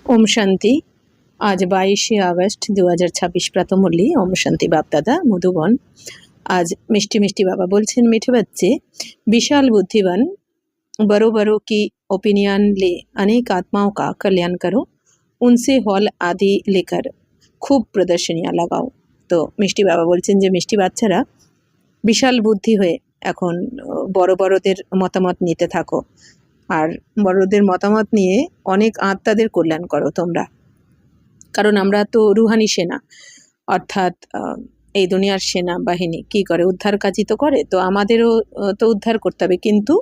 ওম শান্তি। আজ 22শে আগস্ট 2026 প্রাতঃমূল্যে ওম শান্তি বাপদাদা মধুবন। आज मिष्टी मिष्टी बाबा बोलছেন मीठे बच्चे विशाल बुद्धिवान बड़ों बड़ों की ओपिनियन ले अनेक आत्माओं का कल्याण करो, उनसे हॉल आदि लेकर खूब प्रदर्शनियाँ लगाओ। तो मिष्टी बाबा बोलছেন যে মিষ্টি বাচ্চারা বিশাল বুদ্ধি হয়ে এখন বড় বড়দের মতামত নিতে থাকো, আর বড়দের মতামত নিয়ে অনেক আত্মাদের কল্যাণ করো তোমরা। কারণ আমরা তো রুহানি সেনা, অর্থাৎ এই দুনিয়ার সেনা বাহিনী কি করে, উদ্ধার কাজই তো করে। তো আমাদেরও তো উদ্ধার করতে হবে, কিন্তু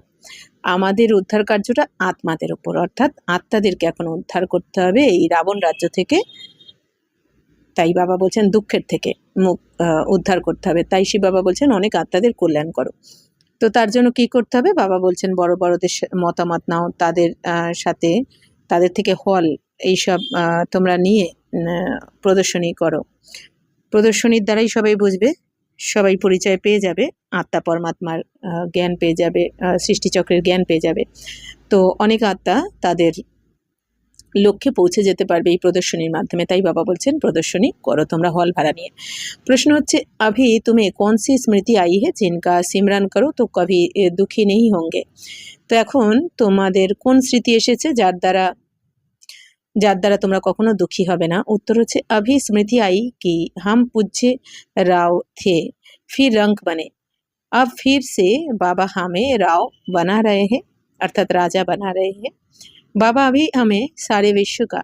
আমাদের উদ্ধার কার্যটা আত্মাদের উপর, অর্থাৎ আত্মাদেরকে এখন উদ্ধার করতে হবে এই রাবণ রাজ্য থেকে। তাই বাবা বলছেন দুঃখের থেকে মুখ উদ্ধার করতে হবে। তাই শিব বাবা বলছেন অনেক আত্মাদের কল্যাণ করো। তো তার জন্য কি করতে হবে, বাবা বলছেন বড় বড়দের মতামত নাও, তাদের সাথে তাদের থেকে হল এইসব তোমরা নিয়ে প্রদর্শনী করো। প্রদর্শনীর দ্বারাই সবাই বুঝবে, সবাই পরিচয় পেয়ে যাবে, আত্মা পরমাত্মার জ্ঞান পেয়ে যাবে, সৃষ্টিচক্রের জ্ঞান পেয়ে যাবে। তো অনেক আত্মা তাদের লক্ষ্যে পৌঁছে যেতে পারবে এই প্রদর্শনীর মাধ্যমে। তাই বাবা বলছেন প্রদর্শনী করো তোমরা হল ভাড়া নিয়ে। প্রশ্ন হচ্ছে, अभी तुम्हें कौन सी स्मृति आई है जिनका सिमरन करो तो कभी दुखी नहीं होंगे। তো এখন তোমাদের কোন স্মৃতি এসেছে যার দ্বারা তোমরা কখনো দুঃখী হবে না। উত্তর হচ্ছে, अभी स्मृति आई कि हम पूज्य राव थे फिर रंक बने, अब फिर से बाबा हमें राव बना रहे हैं, अर्थात राजा बना रहे हैं। बाबा अभी हमें सारे विश्व का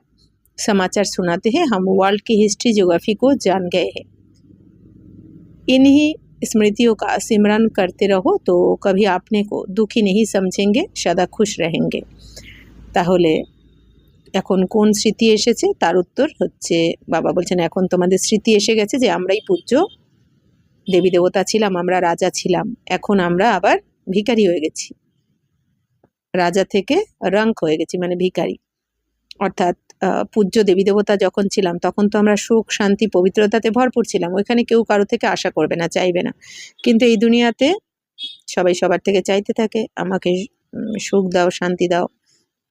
समाचार सुनाते हैं, हम वर्ल्ड की हिस्ट्री ज्योग्राफी को जान गए हैं। इन्हीं स्मृतियों का सिमरन करते रहो तो कभी अपने को दुखी नहीं समझेंगे, सदा खुश रहेंगे। তাহলে এখন কোন স্মৃতি এসেছে তার উত্তর হচ্ছে, বাবা বলছেন এখন তোমাদের স্মৃতি এসে গেছে যে আমরাই পূজ্য দেবী দেবতা ছিলাম, আমরা রাজা ছিলাম, এখন আমরা আবার ভিখারি হয়ে গেছি। রাজা থেকে রঙ্ক হয়ে গেছি, মানে ভিখারি। অর্থাৎ পূজ্য দেবী দেবতা যখন ছিলাম তখন তো আমরা সুখ শান্তি পবিত্রতাতে ভরপুর ছিলাম, ওইখানে কেউ কারো থেকে আশা করবে না, চাইবে না। কিন্তু এই দুনিয়াতে সবাই সবার থেকে চাইতে থাকে, আমাকে সুখ দাও, শান্তি দাও,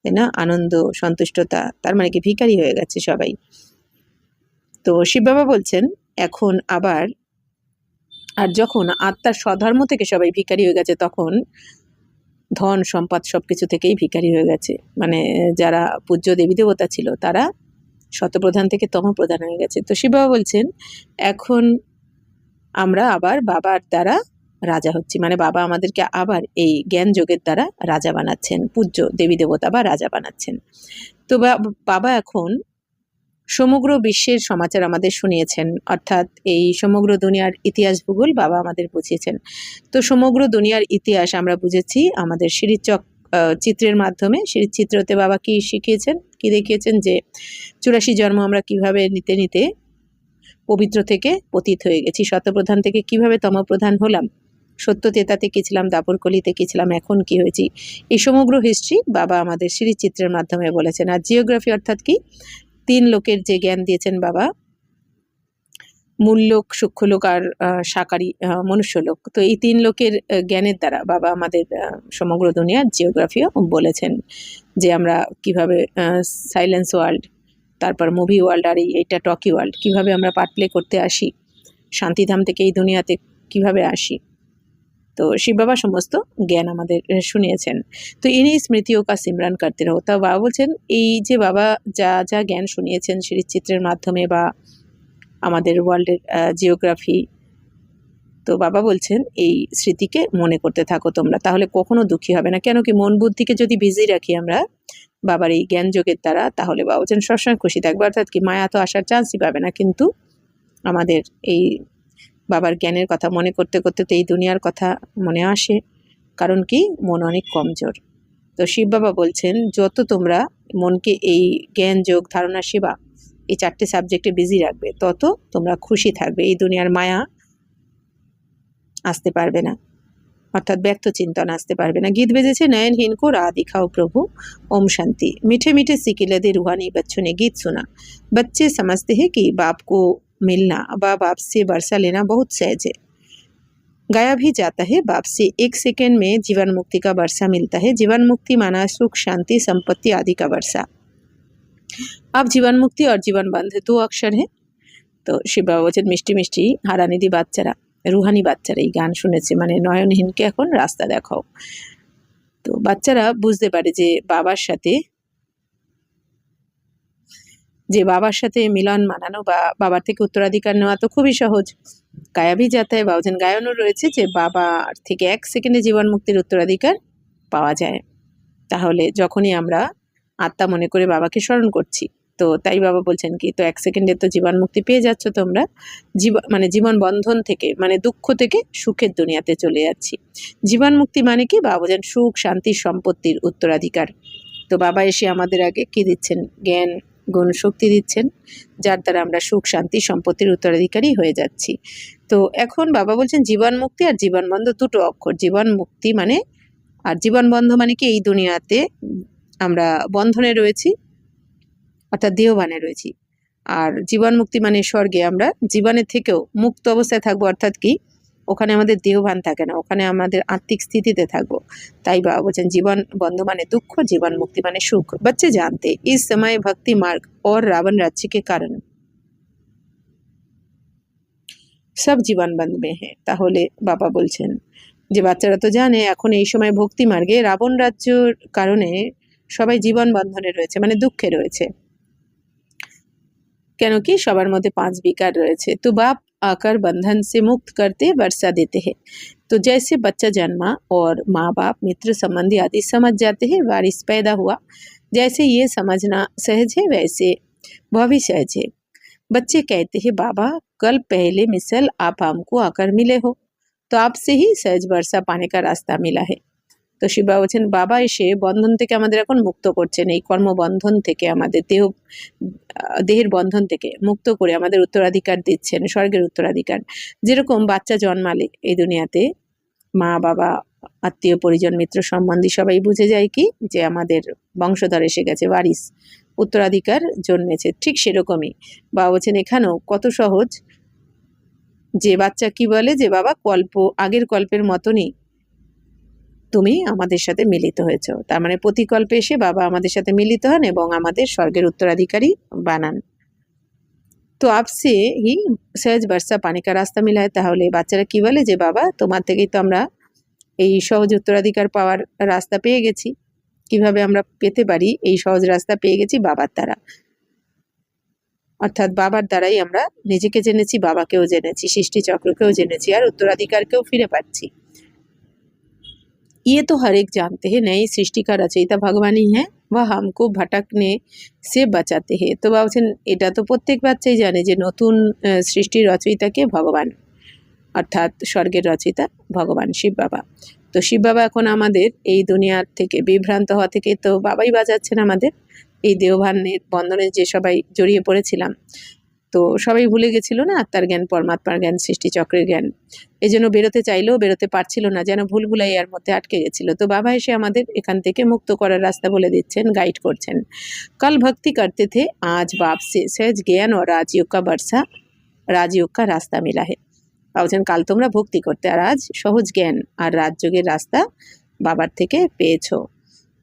তাই না, আনন্দ সন্তুষ্টতা। তার মানে কি ভিখারি হয়ে গেছে সবাই। তো শিব বাবা বলছেন এখন আবার, আর যখন আত্মার স্বধর্ম থেকে সবাই ভিখারি হয়ে গেছে তখন ধন সম্পদ সবকিছু থেকেই ভিখারি হয়ে গেছে। মানে যারা পূজ্য দেবী দেবতা ছিল তারা শতপ্রধান থেকে তমপ্রধান হয়ে গেছে। তো শিব বাবা বলছেন এখন আমরা আবার বাবার দ্বারা রাজা হচ্ছি, মানে বাবা আমাদেরকে আবার এই জ্ঞান যোগের দ্বারা রাজা বানাচ্ছেন, পূজ্য দেবী দেবতা বা রাজা বানাচ্ছেন। তো বাবা এখন সমগ্র বিশ্বের সমাচার আমাদের শুনিয়েছেন, অর্থাৎ এই সমগ্র দুনিয়ার ইতিহাস ভূগোল বাবা আমাদের বুঝিয়েছেন। তো সমগ্র দুনিয়ার ইতিহাস আমরা বুঝেছি আমাদের চিত্রের মাধ্যমে। চিত্রতে বাবা কি শিখিয়েছেন, কি দেখিয়েছেন, যে 84 জন্ম আমরা কিভাবে নিতে নিতে পবিত্র থেকে পতিত হয়ে গেছি, শতপ্রধান থেকে কিভাবে তমপ্রধান হলাম, সত্যতেতাতে কি ছিলাম, দাপরকলিতে কি ছিলাম, এখন কি হয়েছি, এই সমগ্র হিস্ট্রি বাবা আমাদের চিত্রের মাধ্যমে বলেছেন। আর জিওগ্রাফি অর্থাৎ কি, 3 লোকের যে জ্ঞান দিয়েছেন বাবা, মূল লোক, সূক্ষ্মলোক আর সাকারি মনুষ্যলোক। তো এই 3 লোকের জ্ঞানের দ্বারা বাবা আমাদের সমগ্র দুনিয়ার জিওগ্রাফিও বলেছেন, যে আমরা কিভাবে সাইলেন্স ওয়ার্ল্ড, তারপর মুভি ওয়ার্ল্ড আর এইটা টকি ওয়ার্ল্ড, কিভাবে আমরা পার্ট প্লে করতে আসি, শান্তিধাম থেকে এই দুনিয়াতে কিভাবে আসি। তো শিব বাবা সমস্ত জ্ঞান আমাদের শুনিয়েছেন। তো ইনি স্মৃতিও কা সিমরান করতে রহো। তা বাবা বলছেন এই যে বাবা যা যা জ্ঞান শুনিয়েছেন চিত্রের মাধ্যমে বা আমাদের ওয়ার্ল্ডের জিওগ্রাফি, তো বাবা বলছেন এই স্মৃতিকে মনে করতে থাকো তোমরা, তাহলে কখনো দুঃখী হবে না। কেন কি, মন বুদ্ধিকে যদি বিজি রাখি আমরা বাবার এই জ্ঞান যোগের দ্বারা, তাহলে বাবা বলছেন সবসময় খুশি থাকবে। অর্থাৎ কি, মায়া তো আসার চান্সই পাবে না। কিন্তু আমাদের এই বাবার জ্ঞানের কথা মনে করতে করতে তো এই দুনিয়ার কথা মনে আসে, কারণ কি, মন অনেক কমজোর। তো শিব বাবা বলছেন যত তোমরা মনকে এই জ্ঞান যোগ ধারণা সেবা এই 4টে সাবজেক্টে বিজি রাখবে তত তোমরা খুশি থাকবে, এই দুনিয়ার মায়া আসতে পারবে না, অর্থাৎ ব্যক্ত চিন্তন আসতে পারবে না। গীত বেজেছে, নয়নহীন को राह दिखाओ प्रभु ओम शांति। मीठे मीठे सिकिलदे रूहानी बच्चों ने गीत सुना। बच्चे समझते हैं कि बाप को मिलना व बाप से वर्षा लेना बहुत सहज है। गाया भी जाता है, बाप से 1 सेकेंड में जीवन मुक्ति का वर्षा मिलता है। जीवन मुक्ति माना सुख शांति संपत्ति आदि का वर्षा। अब जीवन मुक्ति और जीवन बंध 2 अक्षर है। তো শিব বাবা বলছেন মিষ্টি মিষ্টি হারানিধি বাচ্চারা, রুহানি বাচ্চারা এই গান শুনেছে, মানে নয়নহীনকে এখন রাস্তা দেখাও। তো বাচ্চারা বুঝতে পারে যে বাবার সাথে মিলন মানানো বা বাবার থেকে উত্তরাধিকার নেওয়া তো খুবই সহজ। গায়া ভি যাতা হ্যায়, বাউজন গায়নও রয়েছে যে বাবার থেকে 1 সেকেন্ডে জীবন মুক্তির উত্তরাধিকার পাওয়া যায়। তাহলে যখনই আমরা আত্মা মনে করে বাবাকে স্মরণ করছি, তো তাই বাবা বলছেন কি, তো 1 সেকেন্ডে তো জীবন মুক্তি পেয়ে যাচ্ছ তোমরা, মানে জীবন বন্ধন থেকে, মানে দুঃখ থেকে সুখের দুনিয়াতে চলে যাচ্ছি। জীবন মুক্তি মানে কি, বাবা বলছেন সুখ শান্তি সম্পত্তির উত্তরাধিকার। তো বাবা এসে আমাদের আগে কি দিচ্ছেন, জ্ঞান গুণ শক্তি দিচ্ছেন, যার দ্বারা আমরা সুখ শান্তি সম্পত্তির উত্তরাধিকারী হয়ে যাচ্ছি। তো এখন বাবা বলছেন জীবন মুক্তি আর জীবন বন্ধ 2টো অক্ষর। জীবন মুক্তি মানে, আর জীবন বন্ধ মানে কি, এই দুনিয়াতে আমরা বন্ধনে রয়েছি, অর্থাৎ দেহবানে রয়েছি। আর জীবন মুক্তি মানে স্বর্গে আমরা জীবনের থেকেও মুক্ত অবস্থায় থাকবো, অর্থাৎ কি, ওখানে আমাদের দেহভান থাকে না, ওখানে আমাদের আত্মিক স্থিতিতে থাকবো। তাই বাবা বলছেন জীবন বন্ধ মানে দুঃখ, জীবন মুক্তি মানে সুখ। बच्चे जानते इस समय भक्ति मार्ग और रावण राज्य के कारण সব জীবন বন্ধ মে হ্যাঁ। তাহলে বাবা বলছেন যে বাচ্চারা তো জানে এখন এই সময় ভক্তি মার্গে রাবণ রাজ্যর কারণে সবাই জীবন বন্ধনে রয়েছে, মানে দুঃখে রয়েছে। কেন কি, সবার মধ্যে 5 विकार রয়েছে। तो बाप आकर बंधन से मुक्त करते वर्षा देते हैं। तो जैसे बच्चा जन्मा और माँ बाप मित्र संबंधी आदि समझ जाते हैं, वारिस पैदा हुआ, जैसे ये समझना सहज है वैसे वह भी सहज है। बच्चे कहते हैं बाबा कल पहले मिसल आप हमको आकर मिले हो, तो आपसे ही सहज वर्षा पाने का रास्ता मिला है। তো শিব বাবা বলছেন বাবা এসে বন্ধন থেকে আমাদের এখন মুক্ত করছেন, এই কর্মবন্ধন থেকে, আমাদের দেহের বন্ধন থেকে মুক্ত করে আমাদের উত্তরাধিকার দিচ্ছেন, স্বর্গের উত্তরাধিকার। যেরকম বাচ্চা জন্মালে এই দুনিয়াতে মা বাবা আত্মীয় পরিজন মিত্র সম্বন্ধী সবাই বুঝে যায় কি, যে আমাদের বংশধর এসে গেছে, ওয়ারিস উত্তরাধিকার জন্মেছে, ঠিক সেরকমই বাবা বলছেন এখানেও কত সহজ। যে বাচ্চা কি বলে যে বাবা আগের কল্পের মতনই তুমি আমাদের সাথে মিলিত হয়েছো, তার মানে প্রতিকল্পে এসে বাবা আমাদের সাথে মিলিত হন এবং আমাদের স্বর্গের উত্তরাধিকারী বানান। তো আপসে হি সহজ বর্ষা পানি কা রাস্তা মিলা হয়। তাহলে বাচ্চারা কি বলে যে বাবা তোমার থেকেই তো আমরা এই সহজ উত্তরাধিকার পাওয়ার রাস্তা পেয়ে গেছি। কিভাবে আমরা পেতে পারি এই সহজ রাস্তা পেয়ে গেছি, বাবার দ্বারা, অর্থাৎ বাবার দ্বারাই আমরা নিজেকে জেনেছি, বাবাকেও জেনেছি, সৃষ্টি চক্রকেও জেনেছি, আর উত্তরাধিকারকেও ফিরে পাচ্ছি। ये तो हर एक जानते हैं नई सृष्टि का रचयिता भगवान ही है, वह हमको भटकने से बचाते हैं। তো বলছেন এটা তো প্রত্যেক বাচ্চাই জানে যে নতুন সৃষ্টির রচয়িতাকে ভগবান, অর্থাৎ স্বর্গের রচয়িতা ভগবান শিব বাবা। তো শিব বাবা এখন আমাদের এই দুনিয়ার থেকে বিভ্রান্ত হওয়া থেকে তো বাবাই বাঁচাচ্ছেন আমাদের। এই দেহভানের বন্ধনে যে সবাই জড়িয়ে পড়েছিলাম, তো সবাই ভুলে গেছিল না আত্মার জ্ঞান, পরমাত্মার জ্ঞান, সৃষ্টি চক্রের জ্ঞান। এই জন্য বেরোতে চাইলেও বেরোতে পারছিল না, যেন ভুলভুলাইয়ার মধ্যে আটকে গেছিল। তো বাবা এসে আমাদের এখান থেকে মুক্ত করার রাস্তা বলে দিচ্ছেন, গাইড করছেন। কাল ভক্তি করতে থে আজ বাপ সে সহজ জ্ঞান ও রাজযোগ কা রাস্তা মিলা হে। বলছেন কাল তোমরা ভক্তি করতে, আর আজ সহজ জ্ঞান আর রাজযোগের রাস্তা বাবার থেকে পেয়েছো।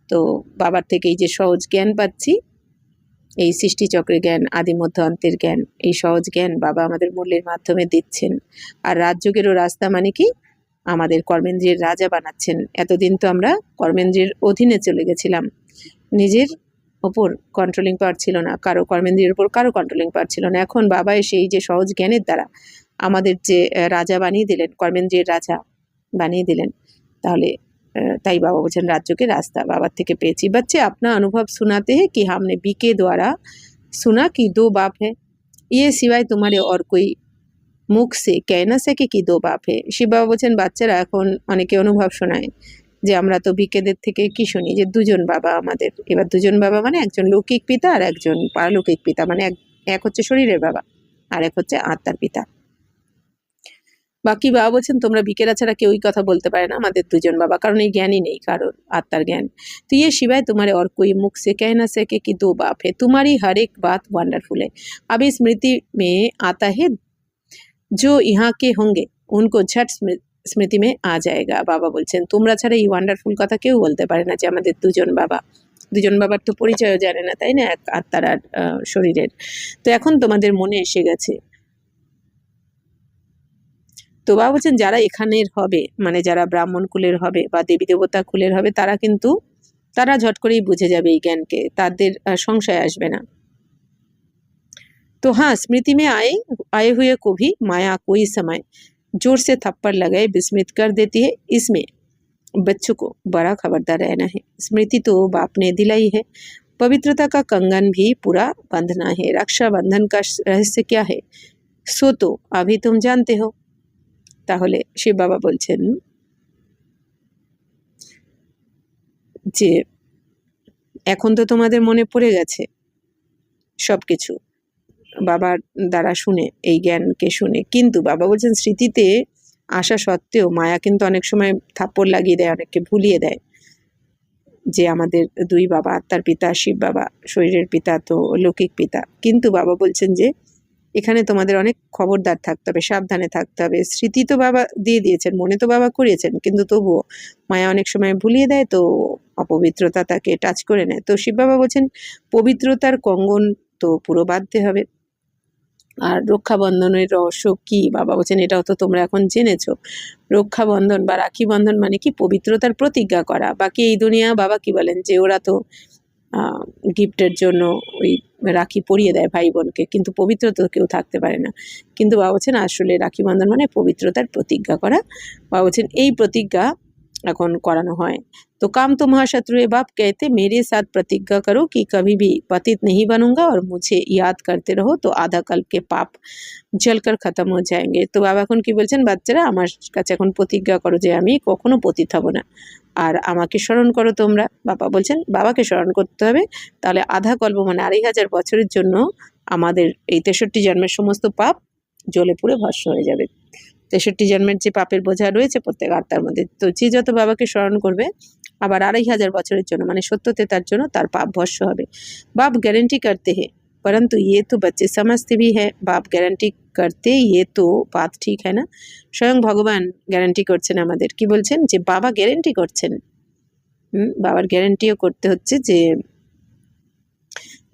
তো বাবার থেকে এই যে সহজ জ্ঞান পাচ্ছি, এই সৃষ্টি চক্রের জ্ঞান, আদি মধ্য অন্তের জ্ঞান, এই সহজ জ্ঞান বাবা আমাদের মূল্যের মাধ্যমে দিচ্ছেন। আর রাজযোগেরও রাস্তা মানে কি, আমাদের কর্মেন্দ্রিয়ের রাজা বানাচ্ছেন। এতদিন তো আমরা কর্মেন্দ্রিয়ের অধীনে চলে গেছিলাম, নিজের ওপর কন্ট্রোলিং পাওয়ার ছিল না, কারো কর্মেন্দ্রিয়ের ওপর কারো কন্ট্রোলিং পাওয়ার ছিল না। এখন বাবা এসে এই যে সহজ জ্ঞানের দ্বারা আমাদের যে রাজা বানিয়ে দিলেন, কর্মেন্দ্রিয়ের রাজা বানিয়ে দিলেন। তাহলে ताई बाबा बोलছেন राज्य रास्ता बाबा থেকে পেয়েছি। बच्चे अपना अनुभव सुनाते हैं कि हमने बी के द्वारा सुना कि 2 बाप है, ये सिवाय तुम्हारे और कोई মুখ সে কে না সকে কি 2 বাপ হে। শিব বাবা বলছেন বাচ্চারা এখন অনেকে অনুভব শোনায় যে আমরা তো বিকেদের থেকে কি শুনি যে 2জন বাবা আমাদের। এবার 2জন বাবা মানে একজন লৌকিক পিতা আর একজন পারলৌকিক পিতা, মানে এক হচ্ছে শরীরের বাবা আর এক হচ্ছে আত্মার পিতা। বাকি বাবা বলছেন তোমরা বিকেরা ছাড়া কেউই কথা বলতে পারে না, আমাদের 2জন বাবা, কারণ এই জ্ঞানই নেই কারোর, আত্মার জ্ঞান। तो ये शिवाय तुम्हारे और कोई मुख से कह ना सके कि 2 बाप है, तुम्हारी हर एक बात वंडरफुल है। अब इस स्मृति में आता है जो यहाँ के होंगे उनको झट স্মৃতি মে আ জায়গা। বাবা বলছেন তোমরা ছাড়া এই ওয়ান্ডারফুল কথা কেউ বলতে পারে না যে আমাদের 2জন বাবা, দুজন বাবার তো পরিচয়ও জানে না, তাই না, এক আত্মার আর শরীরের। তো এখন তোমাদের মনে এসে গেছে। তো বাবা বলছেন যারা এখানের হবে, মানে যারা ব্রাহ্মণ কুলের হবে বা দেবী দেবতা কুলের হবে, তারা ঝট করেই বুঝে যাবে এই জ্ঞানকে, তাদের সংশয় আসবে না। तो हाँ, स्मृति में आए हुए को भी माया कोई समय जोर से थप्पड़ लगाए विस्मित कर देती है। इसमें बच्चों को बड़ा खबरदार रहना है। स्मृति तो बाप ने दिलाई है, पवित्रता का कंगन भी पूरा बांधना है। रक्षा बंधन का रहस्य क्या है सो तो अभी तुम जानते हो। তাহলে শিব বাবা বলছেন যে এখন তো তোমাদের মনে পড়ে গেছে সবকিছু বাবার দ্বারা শুনে, এই জ্ঞানকে শুনে, কিন্তু বাবা বলছেন স্মৃতিতে আসা সত্ত্বেও মায়া কিন্তু অনেক সময় থাপ্পড় লাগিয়ে দেয়, অনেককে ভুলিয়ে দেয় যে আমাদের দুই বাবা, আত্মার পিতা শিব বাবা, শরীরের পিতা তো লৌকিক পিতা। কিন্তু বাবা বলছেন যে এখানে তোমাদের অনেক খবরদার থাকতে হবে, সাবধানে থাকতে হবে। স্মৃতি তো বাবা দিয়ে দিয়েছেন, মনে তো বাবা করিয়েছেন, কিন্তু তবুও মায়া অনেক সময় ভুলিয়ে দেয়, তো অপবিত্রতা তাকে টাচ করে নেয়। তো শিব বাবা বলছেন পবিত্রতার কঙ্গন তো পুরো বাঁধতে হবে। আর রক্ষাবন্ধনের রহস্য কি বাবা বলছেন এটাও তো তোমরা এখন জেনেছো। রক্ষাবন্ধন বা রাখি বন্ধন মানে কি? পবিত্রতার প্রতিজ্ঞা করা। বাকি এই দুনিয়া বাবা কি বলেন যে ওরা তো গিফটের জন্য ওই রাখি পরিয়ে দেয় ভাই বোনকে, কিন্তু পবিত্র তো কেউ থাকতে পারে না। কিন্তু বাবা বলছেন আসলে রাখি বন্ধন মানে পবিত্রতার প্রতিজ্ঞা করা। বাবা বলছেন এই প্রতিজ্ঞা এখন করানো হয়। तो काम तो महाशत्रु है बाप कहते मेरे साथ प्रतिज्ञा करो कि कभी भी पतित नहीं बनूंगा और मुझे याद करते रहो तो आधा कल्प के पाप जलकर खत्म हो जाएंगे। तो বাবা এখন কি বলছেন, বাচ্চারা আমার কাছে এখন প্রতিজ্ঞা করো যে আমি কখনো পতিত হব না, আর আমাকে স্মরণ করো তোমরা। বাবা বলছেন বাবাকে স্মরণ করতে হবে, তাহলে আধা কল্প মানে 2500 বছরের জন্য আমাদের এই 63 জন্মের সমস্ত পাপ জ্বলে পুড়ে ভস্ম হয়ে যাবে। 63 জন্মের যে পাপের বোঝা রয়েছে প্রত্যেক আত্মার মধ্যে, তো যে যত বাবাকে স্মরণ করবে আবার 2500 বছরের জন্য মানে 70 তার জন্য তার পাপ ভস্ম হবে। বাপ গ্যারেন্টি করতে হে परंतु ये तो बच्चे समझते भी है। बाप গ্যারান্টি করতে ये तो बात ठीक है ना। স্বয়ং ভগবান গ্যারান্টি করছেন আমাদের, কি বলছেন যে বাবা গ্যারান্টি করছেন। বাবার গ্যারান্টিও করতে হচ্ছে যে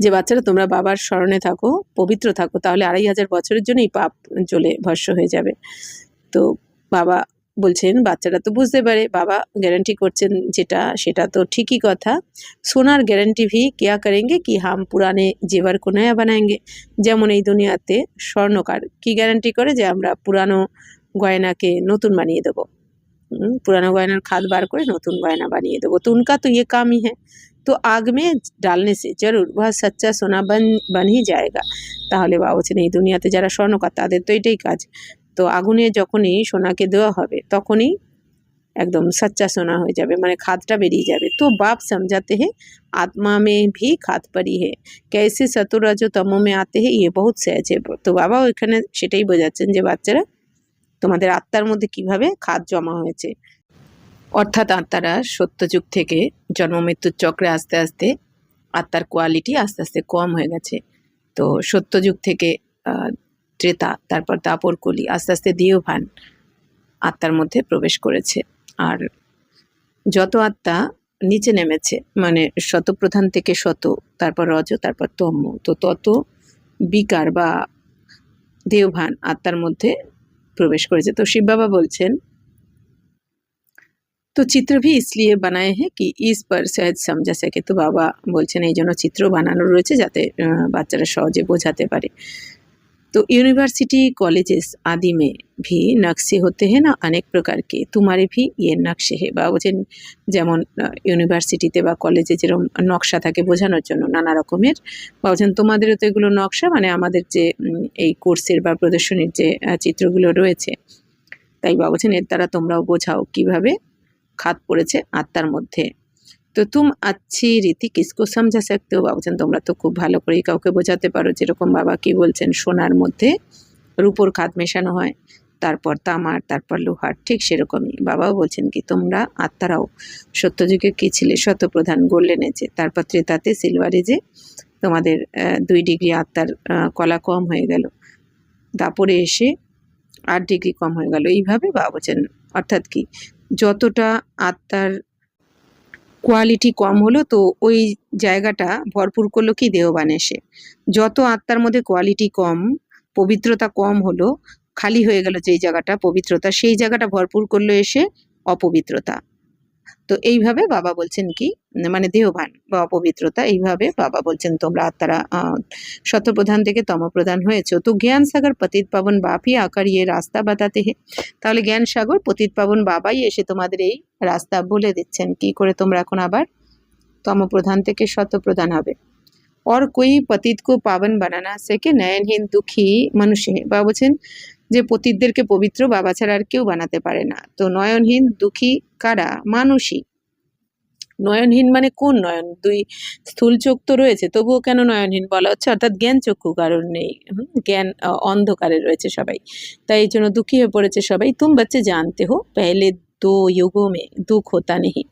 যে বাচ্চারা তোমরা বাবার স্মরণে থাকো, পবিত্র থাকো, তাহলে 2500 বছরের জন্য এই পাপ জ্বলে ভস্ম হয়ে যাবে। তো বাবা বলছেন বাচ্চারা তো বুঝতে পারে, বাবা গ্যারান্টি করছেন যেটা সেটা তো ঠিকই কথা। সোনার গ্যারান্টি ভি क्या करेंगे कि हम पुराने जेवर को नया बनाएंगे। যেমন এই দুনিয়াতে স্বর্ণকার কি গ্যারান্টি করে যে আমরা পুরানো গয়নাকে নতুন বানিয়ে দেবো, पुराना गयनार खाद बार করে নতুন গয়না বানিয়ে দেবো। तो उनका तो ये काम ही है। तो आग में डालने से जरूर वह सच्चा सोना बन ही जाएगा। তাহলে বাবা বলছেন এই দুনিয়াতে যারা স্বর্ণকার তাদের তো এটাই কাজ। তো আগুনে যখনই সোনাকে দেওয়া হবে তখনই एकदम सच्चा सोना हो जाए, मैंने खादटा बेरिए जाए। तो बाप समझाते हैं आत्मा में भी खाद पड़ी है, कैसे सतुर रजो तमो में आते हैं ये बहुत सहज है। तो बाबा ওইখানে সেটাই বোঝাচ্ছেন যে বাচ্চারা তোমাদের আত্মার মধ্যে কিভাবে খাদ জমা হয়েছে, অর্থাৎ আত্মারা সত্যযুগ থেকে জন্ম মৃত্যুর চক্রে আস্তে আস্তে আত্মার কোয়ালিটি আস্তে আস্তে কম হয়ে গেছে। তো সত্যযুগ থেকে ত্রেতা, তারপর দাপর কলি, আস্তে আস্তে দেহভান আত্মার মধ্যে প্রবেশ করেছে। আর যত আত্মা নিচে নেমেছে মানে শতপ্রধান থেকে শত, তারপর রজ, তারপর তম, তো তত বিকার বা দেহভান আত্মার মধ্যে প্রবেশ করেছে। তো শিব বাবা বলছেন তো চিত্র ভি इसलिए बनाए हैं कि इस पर सहज समझा सके। তো বাবা বলছেন এই জন্য চিত্র বানানো রয়েছে যাতে বাচ্চারা সহজে বোঝাতে পারে। तो यूनिवर्सिटी कॉलेजेस आदि में भी नक्शे होते हैं ना अनेक प्रकार के, तुम्हारे भी ये नक्शे है। বা বলছেন যেমন ইউনিভার্সিটিতে বা কলেজে যেরকম নকশা থাকে বোঝানোর জন্য নানা রকমের, বা বলছেন তোমাদেরও তো এগুলো নকশা, মানে আমাদের যে এই কোর্সের বা প্রদর্শনীর যে চিত্রগুলো রয়েছে, তাই বা বলছেন এর দ্বারা তোমরাও বোঝাও কিভাবে খাদ পড়েছে আত্মার মধ্যে। তো তুম আচ্ছি রীতি কিসকো সমঝা सकते हो। বলছেন তোমরা তো খুব ভালো করেই কাউকে বোঝাতে পারো, যেরকম বাবা কি বলছেন সোনার মধ্যে রূপোর খাদ মেশানো হয়, তারপর তামার, তারপর লোহার, ঠিক সেরকমই বাবাও বলছেন কি তোমরা আত্মারাও সত্যযুগে কি ছিলে শতপ্রধান গোল্ডেন এজে, তারপর ত্রেতাতে সিলভার এজে তোমাদের 2 ডিগ্রি আত্মার কলা কম হয়ে গেল, দাপরে এসে 8 ডিগ্রি কম হয়ে গেল। এইভাবে বাবা বলছেন অর্থাৎ কি যতটা আত্মার কোয়ালিটি কম হলো, তো ওই জায়গাটা ভরপুর করলো কি দেহবান এসে। যত আত্মার মধ্যে কোয়ালিটি কম, পবিত্রতা কম হলো, খালি হয়ে গেল যেই জায়গাটা পবিত্রতা, সেই জায়গাটা ভরপুর করলো এসে অপবিত্রতা। তো এইভাবে বাবা বলছেন কি, মানে দেহবান বা অপবিত্রতা, এইভাবে বাবা বলছেন তোমরা আত্মারা সত্যপ্রধান থেকে তমপ্রধান হয়েছো। তো জ্ঞান সাগর পতিত পাবন বাপই আকার ইয়ে রাস্তা বাতাতে হে। তাহলে জ্ঞান সাগর পতিত পাবন বাবাই এসে তোমাদের এই রাস্তা বলে দিচ্ছেন কি করে তোমরা এখন আবার তমপ্রধান থেকে সত্যপ্রধান হবে। और कोई पतित को पावन बनाना सके नयनहीन दुखी मनुष्य है। বাবা বলছেন যে পতিতদেরকে পবিত্র বাবা ছাড়া আর কেউ বানাতে পারে না। তো নয়নহীন দুঃখী কারা? মানুষই। নয়নহীন মানে কোন নয়ন? দুই স্থূল চোখ তো রয়েছে, তবুও কেন নয়নহীন বলা হচ্ছে? অর্থাৎ জ্ঞান চক্ষু কারণ নেই, জ্ঞান অন্ধকারে রয়েছে সবাই, তাই এই জন্য দুঃখী হয়ে পড়েছে সবাই। তুম बच्चे जानते हो पहले 2 युगों में दुख होता नहीं,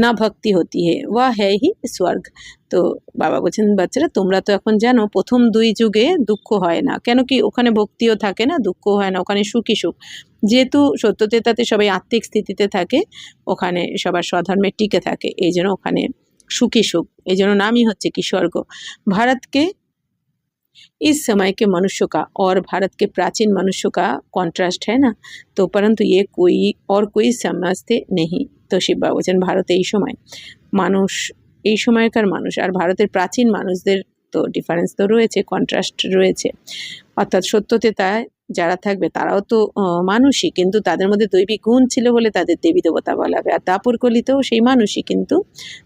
ना भक्ति होती है, वह है ही स्वर्ग। তো বাবা বলছেন বাচ্চারা তোমরা তো এখন জানো প্রথম 2 যুগে দুঃখ হয় না। কেন কি? ওখানে ভক্তিও থাকে না, দুঃখও হয় না, ওখানে সুখই সুখ। যেহেতু সত্যতেতাতে সবাই আত্মিক স্থিতিতে থাকে, ওখানে সবার স্বধর্মে টিকে থাকে, এই জন্য ওখানে সুখী সুখ, এই জন্য नाम ही হচ্ছে কি স্বর্গ। भारत के इस समय के मनुष्य का और भारत के प्राचीन मनुष्य का कॉन्ट्रास्ट है ना, तो परंतु ये कोई और कोई समझते नहीं। तो শিব বাবা বলছেন ভারতে এই সময় মানুষ, এই সময়কার মানুষ আর ভারতের প্রাচীন মানুষদের তো ডিফারেন্স তো রয়েছে, কন্ট্রাস্ট রয়েছে। অর্থাৎ সত্যতেতায় যারা থাকবে তারাও তো মানুষই, কিন্তু তাদের মধ্যে দৈবিক গুণ ছিল বলে তাদের দেবী দেবতা বলা হবে। আর দাপর কলিতেও সেই মানুষই, কিন্তু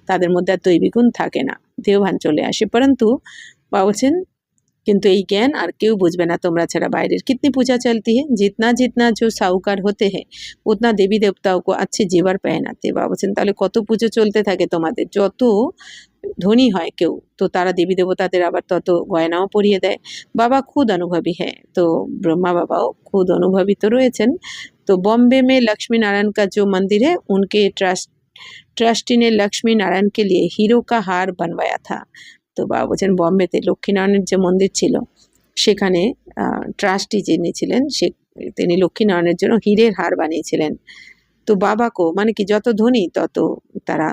তাদের মধ্যে আর দৈবিক গুণ থাকে না, দেহভান চলে আসে। পরন্তু বাবা বলছেন কিন্তু এই জ্ঞান আর কেউ বুঝবে না তোমরা ছাড়া বাইরের। कितनी पूजा चलती है, जितना जितना जो साहूकार होते हैं उतना देवी देवताओं को अच्छे जेवर पहनाते। বাবা বলছেন তাহলে কত পুজো চলতে থাকে তোমাদের, যত ধনী হয় কেউ তো তারা দেবী দেবতাদের আবার তত গয়নাও পরিয়ে দেয়। বাবা খুদ अनुभवी है, तो ब्रह्मा बाबाও खुद अनुभवी তো রয়েছেন। तो बॉम्बे में लक्ष्मी नारायण का जो मंदिर है उनके ट्रस्टी ने लक्ष्मी नारायण के लिए हीरो का हार बनवाया था। তো বাবা বলছেন বম্বেতে লক্ষ্মীনারায়ণের যে মন্দির ছিল সেখানে ট্রাস্টি যিনি ছিলেন সে তিনি লক্ষ্মীনারায়ণের জন্য হীরের হার বানিয়েছিলেন। তো বাবাকেও মানে কি যত ধনী তত তারা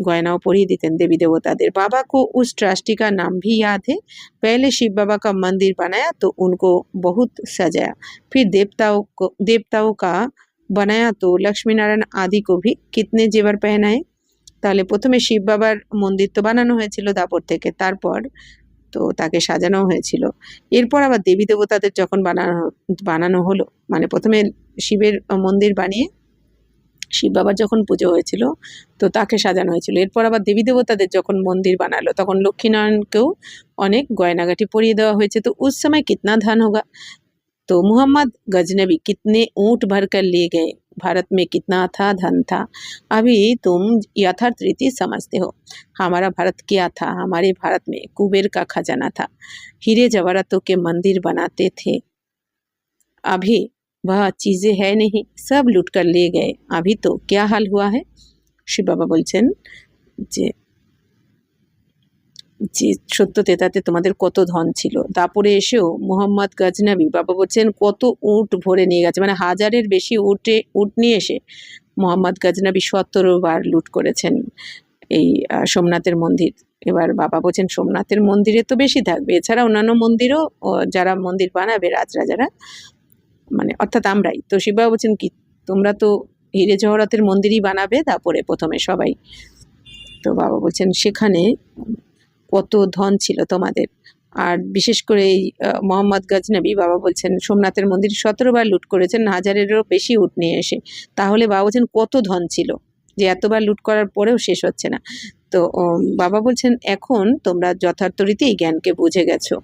गहनाओं परिए देतें देवी देवताদের। बाबा को उस ट्रस्टी का नाम भी याद है। पहले शिव बाबा का मंदिर बनाया तो उनको बहुत सजाया, फिर देवताओं का बनाया तो लक्ष्मी नारायण आदि को भी कितने जेवर पहनाए। তাহলে প্রথমে শিব বাবার মন্দির তো বানানো হয়েছিল দাপর থেকে, তারপর তো তাকে সাজানো হয়েছিল। এরপর আবার দেবী দেবতাদের যখন বানানো হলো, মানে প্রথমে শিবের মন্দির বানিয়ে শিব বাবার যখন পুজো হয়েছিল তো তাকে সাজানো হয়েছিল, এরপর আবার দেবী দেবতাদের যখন মন্দির বানালো তখন লক্ষ্মীনারায়ণকেও অনেক গয়নাগাটি পরিয়ে দেওয়া হয়েছে। তো उस समय कितना धन होगा। तो मोहम्मद गजनबी कितने ऊँट भर कर ले गए, भारत में कितना था धन था। अभी तुम यथार्थ रीति समझते हो। हमारा भारत क्या था, हमारे भारत में कुबेर का खजाना था, हीरे जवाहरातों के मंदिर बनाते थे। अभी वह चीज़ें है नहीं, सब लूट कर ले गए। अभी तो क्या हाल हुआ है। শিব বাবা বলছেন যে যে সত্যতেতাতে তোমাদের কত ধন ছিল, দাপরে এসেও মোহাম্মদ গজনবী বাবা বলছেন কত উট ভরে নিয়ে গেছে, মানে হাজারের বেশি উট নিয়ে এসে মোহাম্মদ গজনবী 17 বার লুট করেছেন এই সোমনাথের মন্দির। এবার বাবা বলছেন সোমনাথের মন্দিরে তো বেশি থাকবে, এছাড়া অন্যান্য মন্দিরও যারা মন্দির বানাবে রাজরাজারা, মানে অর্থাৎ আমরাই। তো শিব বাবা বলছেন কি তোমরা তো হিরে জহরাতের মন্দিরই বানাবে দাপরে প্রথমে সবাই। তো বাবা বলছেন সেখানে কত ধন ছিল তোমাদের। আর বিশেষ করে এই মোহাম্মদ গজনবী বাবা বলছেন সোমনাথের মন্দির 17 বার লুট করেছেন, হাজারেরও বেশি উট নিয়ে এসে। তাহলে বাবা বলছেন কত ধন ছিল যে এতবার লুট করার পরেও শেষ হচ্ছে না। তো বাবা বলছেন এখন তোমরা যথার্থ রীতি এই জ্ঞানকে বুঝে গেছো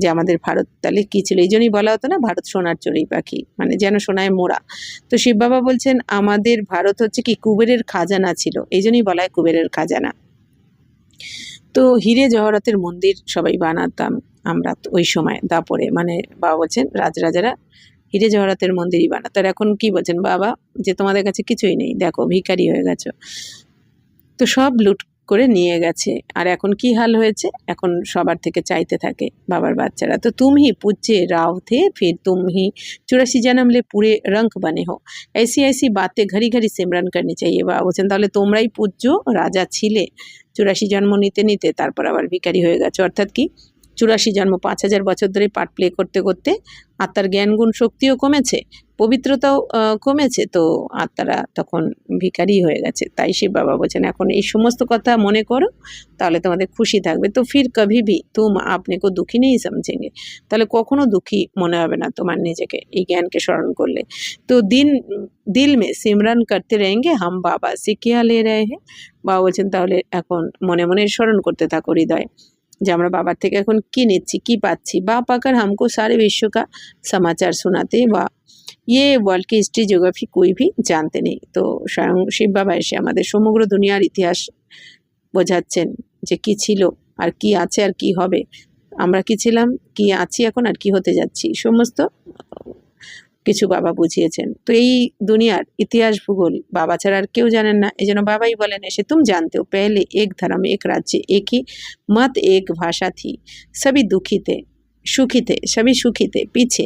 যে আমাদের ভারত তাহলে কী ছিল। এই জন্যই বলা হতো না ভারত সোনার চড়ুই পাখি, মানে যেন সোনায় মোড়া। তো শিব বাবা বলছেন আমাদের ভারত হচ্ছে কি কুবেরের খাজানা ছিল, এই জন্যই বলা হয় কুবেরের খাজানা। তো হিরে জহরাতের মন্দির সবাই বানাতাম আমরা ওই সময় দাপরে, মানে বাবা বলছেন রাজরাজারা হিরে জহরাতের মন্দিরই বানাতো। আর এখন কি বলছেন বাবা যে তোমাদের কাছে কিছুই নেই, দেখো ভিখারি হয়ে গেছো। তো সব লুট করে নিয়ে গেছে। আর এখন কি হাল হয়েছে, এখন সবার থেকে চাইতে থাকে বাবার বাচ্চারা। তো তুম হি পূজ্যে রাও থে ফির তুম হি 84 জন্ম লে পুরে রঙ্ক বনে হো, ऐसी ऐसी बातें ঘড়ি ঘড়ি সিমরন করনি চাইয়ে। বাবা বলছেন তাহলে তোমরাই পূজ্য রাজা ছিলে, 84 জন্ম নিতে নিতে তারপর আবার ভিখারি হয়ে গেছো। অর্থাৎ কি 84 জন্ম 5000 বছর ধরে পার্ট প্লে করতে করতে আত্মার জ্ঞান গুণ শক্তিও কমেছে, পবিত্রতাও কমেছে, তো আত্মারা তখন ভিখারি হয়ে গেছে। তাই শিব বাবা বলছেন এখন এই সমস্ত কথা মনে করো, তাহলে তোমাদের খুশি থাকবে। তো ফির কভি ভি তুম আপনি কো দুঃখী নেই সমঝেঙ্গে, তাহলে কখনো দুঃখী মনে হবে না তোমার নিজেকে এই জ্ঞানকে স্মরণ করলে। তো দিল মে সিমরান করতে रहेंगे हम बाबा से क्या ले रहे हैं। বাবা বলছেন তাহলে এখন মনে মনে স্মরণ করতে থাকো হৃদয় যে আমরা বাবার থেকে এখন কি নিচ্ছি, কি পাচ্ছি। বাপ আকার हमको सारे विश्व का समाचार सुनाते বা ইয়ে ওয়ার্ল্ড কি হিস্ট্রি জিওগ্রাফি कोई भी जानते नहीं। তো স্বয়ং শিব বাবা এসে আমাদের সমগ্র দুনিয়ার ইতিহাস বোঝাচ্ছেন যে কি ছিল আর কি আছে আর কি হবে, আমরা কি ছিলাম, কি আছি এখন আর কি হতে যাচ্ছি, সমস্ত কিছু বাবা বুঝিয়েছেন। তো এই দুনিয়ার ইতিহাস ভূগোল বাবা ছাড়া আর কেউ জানেন না। এই জন্য বাবাই বলেন এসে তুম জানতে हो पहले एक धर्म एक राज्य एक ही मत एक भाषा थी, सभी दुखी थे सुखी थे, सभी सुखी थे। पीछे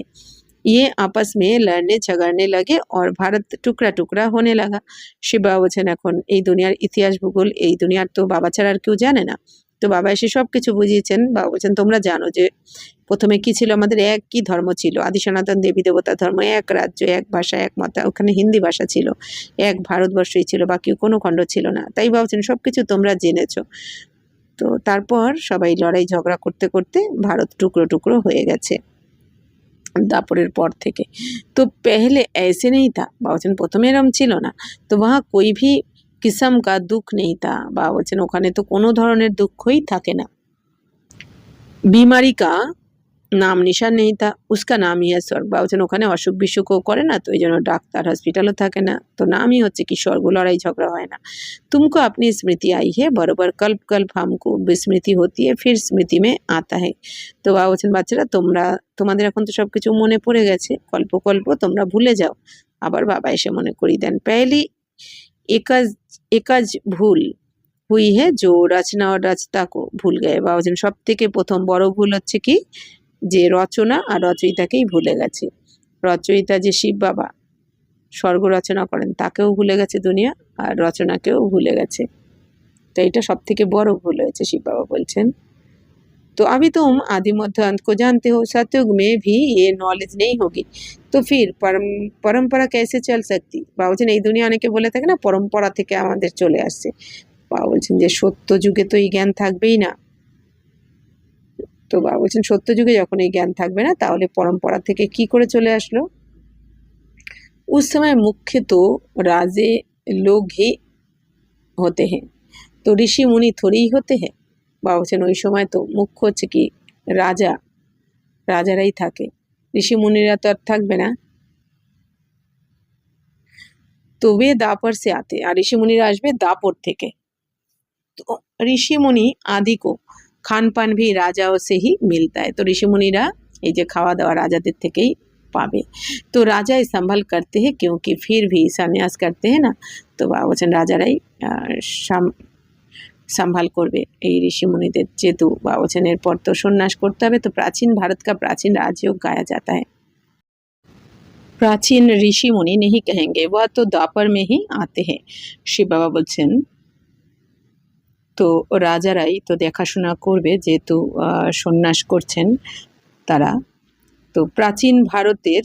ये आपस में लड़ने झगड़ने लगे और भारत টুকরা টুকরা होने लगा। শিব বাবা বলছেন এখন এই দুনিয়ার ইতিহাস ভূগোল এই দুনিয়ার তো বাবা ছাড়া আর কেউ জানে না। তো বাবা এসে সব কিছু বুঝিয়েছেন। বাবা বলছেন তোমরা জানো যে প্রথমে কি ছিল, আমাদের একই ধর্ম ছিল, আদি সনাতন দেবী দেবতা ধর্ম, এক রাজ্য এক ভাষা এক মত, ওখানে হিন্দি ভাষা ছিল, এক ভারতবর্ষই ছিল, বাকি কোনো খণ্ড ছিল না। তাই বাবা বলছেন সব কিছু তোমরা জেনেছো। তো তারপর সবাই লড়াই ঝগড়া করতে করতে ভারত টুকরো টুকরো হয়ে গেছে দাপরের পর থেকে। তো পেহলে ऐसे नहीं था, বাবা বলছেন প্রথমে এরম ছিল না। তো वहाँ कोई भी किस्म का दुख नहीं था, বাবা বলছেন ওখানে তো কোনো ধরনের দুঃখই থাকে না। बीमारी का নাম নিশান নেই তা উসকা নাম ই হ্যাঁ স্বর্গ। বাবা বলছেন ওখানে অসুখ বিসুখও করে না, তো এই জন্য ডাক্তার হসপিটালও থাকে না, তো নামই হচ্ছে কি স্বর্গ, লড়াই ঝগড়া হয় না। तुमको अपनी स्मृति आई है बरोबर कल्प कल्प हमको विस्मृति होती है फिर स्मृति में आता है। তো বাবা বলছেন বাচ্চারা তোমাদের এখন তো সবকিছু মনে পড়ে গেছে, কল্প কল্প তোমরা ভুলে যাও, আবার বাবা এসে মনে করিয়ে দেন। पहली एकाज एकाज भूल हुई है जो रचना और रचता को भूल गए। বাবা বলছেন সব থেকে প্রথম বড় ভুল হচ্ছে কি যে রচনা আর রচয়িতাকেই ভুলে গেছে। রচয়িতা যে শিব বাবা স্বর্গ রচনা করেন তাকেও ভুলে গেছে দুনিয়া, আর রচনাকেও ভুলে গেছে। তো এটা সব থেকে বড় ভুল হয়েছে শিব বাবা বলছেন। तो अभी तुम आदि मध्य अंत को जानते हो, सतयुग में भी ये नॉलेज नहीं होगी तो फिर परंपरा कैसे चल सकती। বাবা বলছেন এই দুনিয়া অনেকে বলে থাকে না পরম্পরা থেকে আমাদের চলে আসছে। বাবা বলছেন যে সত্য যুগে তো এই জ্ঞান থাকবেই না। তো বাবা বলছেন সত্য যুগে যখন এই জ্ঞান থাকবে না তাহলে পরম্পরা থেকে কি করে চলে আসলো। उस समय मुख्य तो राजे लोग ही होते हैं, तो ऋषि मुनि थोड़ी ही होते हैं। বাবা বলছেন ওই সময় তো মুখ্য হচ্ছে কি রাজারাই থাকে, ঋষি মুনিরা তো আর থাকবে না। তো वे दापर से आते, আর ঋষি মুনিরা আসবে দাপর থেকে। তো ঋষি মুনি आदि को खान पान भी राजाओं से ही मिलता है, तो ঋষি মুনিরা এই যে খাওয়া দাওয়া রাজাদের থেকেই পাবে। তো রাজাই संभाल करते हैं क्योंकि फिर भी सन्यास करते हैं ना, তো বাবা বলছেন রাজারাই संभाल করবে এই ঋষি মুনিদের, যেহেতু বাবা বলছেন এরপর তো সন্ন্যাস করতে হবে। তো प्राचीन भारत का प्राचीन राजयोग गाया जाता है, प्राचीन ऋषि मुनि नहीं कहेंगे वह तो द्वापर में ही आते हैं। শিব বাবা বলছেন তো রাজারাই তো দেখাশোনা করবে, যেহেতু সন্ন্যাস করছেন তারা। তো প্রাচীন ভারতের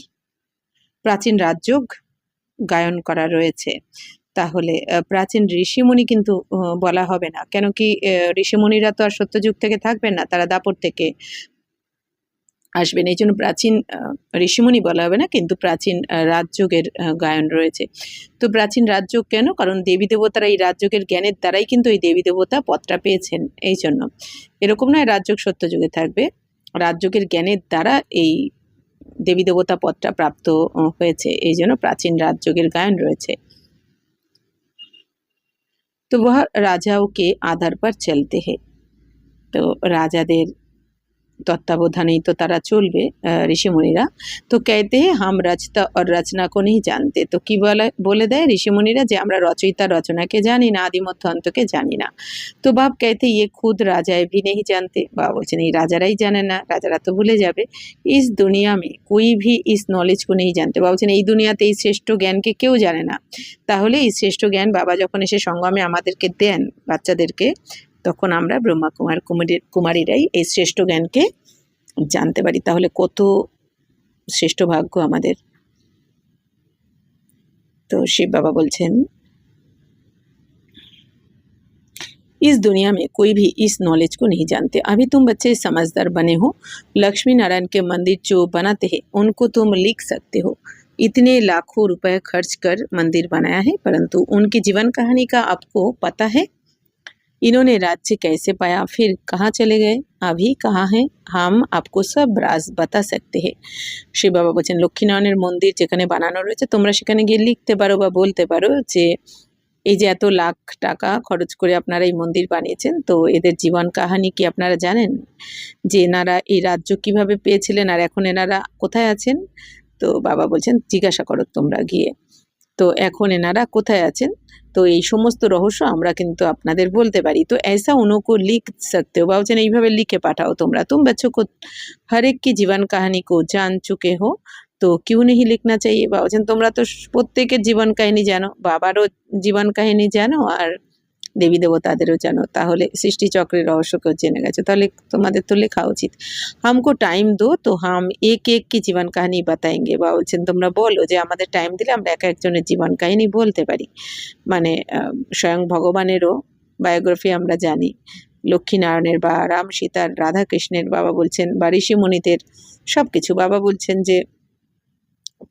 প্রাচীন রাজযোগ গায়ন করা রয়েছে, তাহলে প্রাচীন ঋষিমুনি কিন্তু বলা হবে না, কেন কি ঋষিমুনিরা তো আর সত্যযুগ থেকে থাকবেন না, তারা দাপর থেকে আসবেন, এই জন্য প্রাচীন ঋষিমুনি বলা হবে না, কিন্তু প্রাচীন রাজযোগের গায়ন রয়েছে। তো প্রাচীন রাজযোগ কেন, কারণ দেবী দেবতারা এই রাজযোগের জ্ঞানের দ্বারাই কিন্তু এই দেবী দেবতা পদটা পেয়েছেন, এই জন্য। এরকম নয় রাজযোগ সত্যযুগে থাকবে, রাজযোগের জ্ঞানের দ্বারা এই দেবী দেবতা পদটা প্রাপ্ত হয়েছে, এই জন্য প্রাচীন রাজযোগের গায়ন রয়েছে। তো वह রাজাও কে আধার पर चलते हैं, তো রাজাদের तत्वावधानेই तो तारा चलबे ऋषि मुनिरा। तो कहते हैं हम रचता और रचना को नहीं जानते। तो কি बोले देय ऋषि मुनिरा जे আমরা রচয়িতা রচনাকে জানি না, আদি মধ্য অন্তকে জানি না। तो बाप कहते ये खुद राजाएं भी नहीं जानते। बाबा বলছেন এই রাজারাই জানে না, রাজারা তো ভুলে যাবে। इस दुनिया में कोई भी इस নলেজ को नहीं जानते। বাবা বলছেন এই দুনিয়াতে এই শ্রেষ্ঠ জ্ঞানকে কেউ জানে না। তাহলে এই শ্রেষ্ঠ জ্ঞান বাবা যখন এসে সঙ্গমে আমাদেরকে দেন বাচ্চাদেরকে, তখন আমরা ব্রহ্মা কুমারীরাই এই শ্রেষ্ঠ জ্ঞানকে জানতে পারি। তাহলে কত শ্রেষ্ঠ ভাগ্য আমাদের। তো শিব বাবা বলছেন इस दुनिया में कोई भी इस नॉलेज को नहीं जानते। अभी तुम बच्चे समझदार बने हो। लक्ष्मी नारायण के मंदिर जो बनाते हैं उनको तुम लिख सकते हो। इतने लाखों रुपए खर्च कर मंदिर बनाया है, परंतु उनकी जीवन कहानी का आपको पता है? इन्होंने राज्य कैसे पाया, फिर कहाँ चले गए, अभी कहाँ हैं? हम आपको सब राज बता सकते हैं। শিব বাবা বলছেন লক্ষ্মীনারায়ণের মন্দির যেখানে বানানো রয়েছে তোমরা সেখানে গিয়ে লিখতে পারো বা বলতে পারো যে এই যে এত লাখ টাকা খরচ করে আপনারা এই মন্দির বানিয়েছেন, তো এদের জীবন কাহিনী কি আপনারা জানেন? যে এনারা এই রাজ্য কিভাবে পেয়েছিলেন আর এখন এনারা কোথায় আছেন? তো বাবা বলছেন জিজ্ঞাসা করো তোমরা গিয়ে। তো এখন এনারা কোথায় আছেন? তো এই সমস্ত রহস্য আমরা কিন্তু আপনাদের বলতে পারি। তো ऐसा उनको लिख सकते हो। बाबा বলছেন এইভাবে লিখে পাঠাও তোমরা। तुम बच्चों को हर एक की जीवन कहानी को जान चुके हो, तो क्यों नहीं लिखना चाहिए। বাবা বলছেন তোমরা তো প্রত্যেকের জীবন কাহিনী জানো, বাবারও জীবন কাহিনী জানো আর দেবী দেবতাদেরও জানো, তাহলে সৃষ্টি চক্রের রহস্যকেও জেনে গেছো, তাহলে তোমাদের তো লেখা উচিত। हमको टाइम दो तो हम एक एक की জীবন কাহিনী बताएंगे। বাবা বলছেন তোমরা বলো যে আমাদের টাইম দিলে আমরা এক একজনের জীবন কাহিনী বলতে পারি। মানে স্বয়ং ভগবানেরও বায়োগ্রাফি আমরা জানি, লক্ষ্মীনারায়ণের বা রাম সীতার, রাধা কৃষ্ণের বাবা বলছেন বা ঋষি মুনিদের সব কিছু বাবা বলছেন যে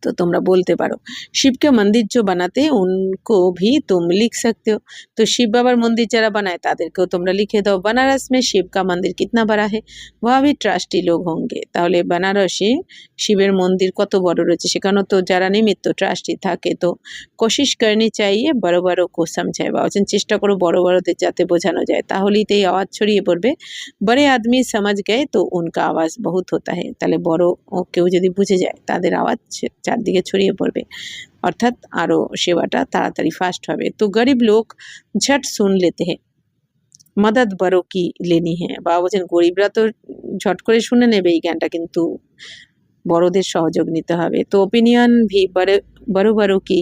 तो तुमरा बोलते पारो। शिव के मंदिर जो बनाते हैं उनको भी तुम लिख सकते हो। तो शिव बाबार मंदिर जरा बनाए तादेरकेও তোমরা লিখে দাও। बनारस में शिव का मंदिर कितना बड़ा है, वहाँ भी ट्रास्टी लोग होंगे। তাহলে बनारসে শিবের মন্দির কত বড় রয়েছে, সেখানেও তো যারা নিমিত্ত ট্রাস্টি থাকে। তো कोशिश करनी चाहिए বড় বড় को समझाए। বলছেন চেষ্টা করো বড় বড়দের যাতে বোঝানো যায়, তাহলেই তো এই আওয়াজ ছড়িয়ে পড়বে। बड़े आदमी समझ गए तो उनका आवाज़ बहुत होता है। তাহলে বড় কেউ যদি বুঝে যায় তাদের আওয়াজ চারদিকে ছড়িয়ে পড়বে, অর্থাৎ আরো সেবাটা তাড়াতাড়ি ফাস্ট হবে। তো গরিব লোক ঝট শুন লেতে হ্যাঁ, মদদ বড়ো কি লেনি হ্যাঁ। বাবা বলছেন গরিবরা তো ঝট করে শুনে নেবে এই জ্ঞানটা, কিন্তু বড়দের সহযোগ নিতে হবে। তো ओपिनियन भी बड़ों की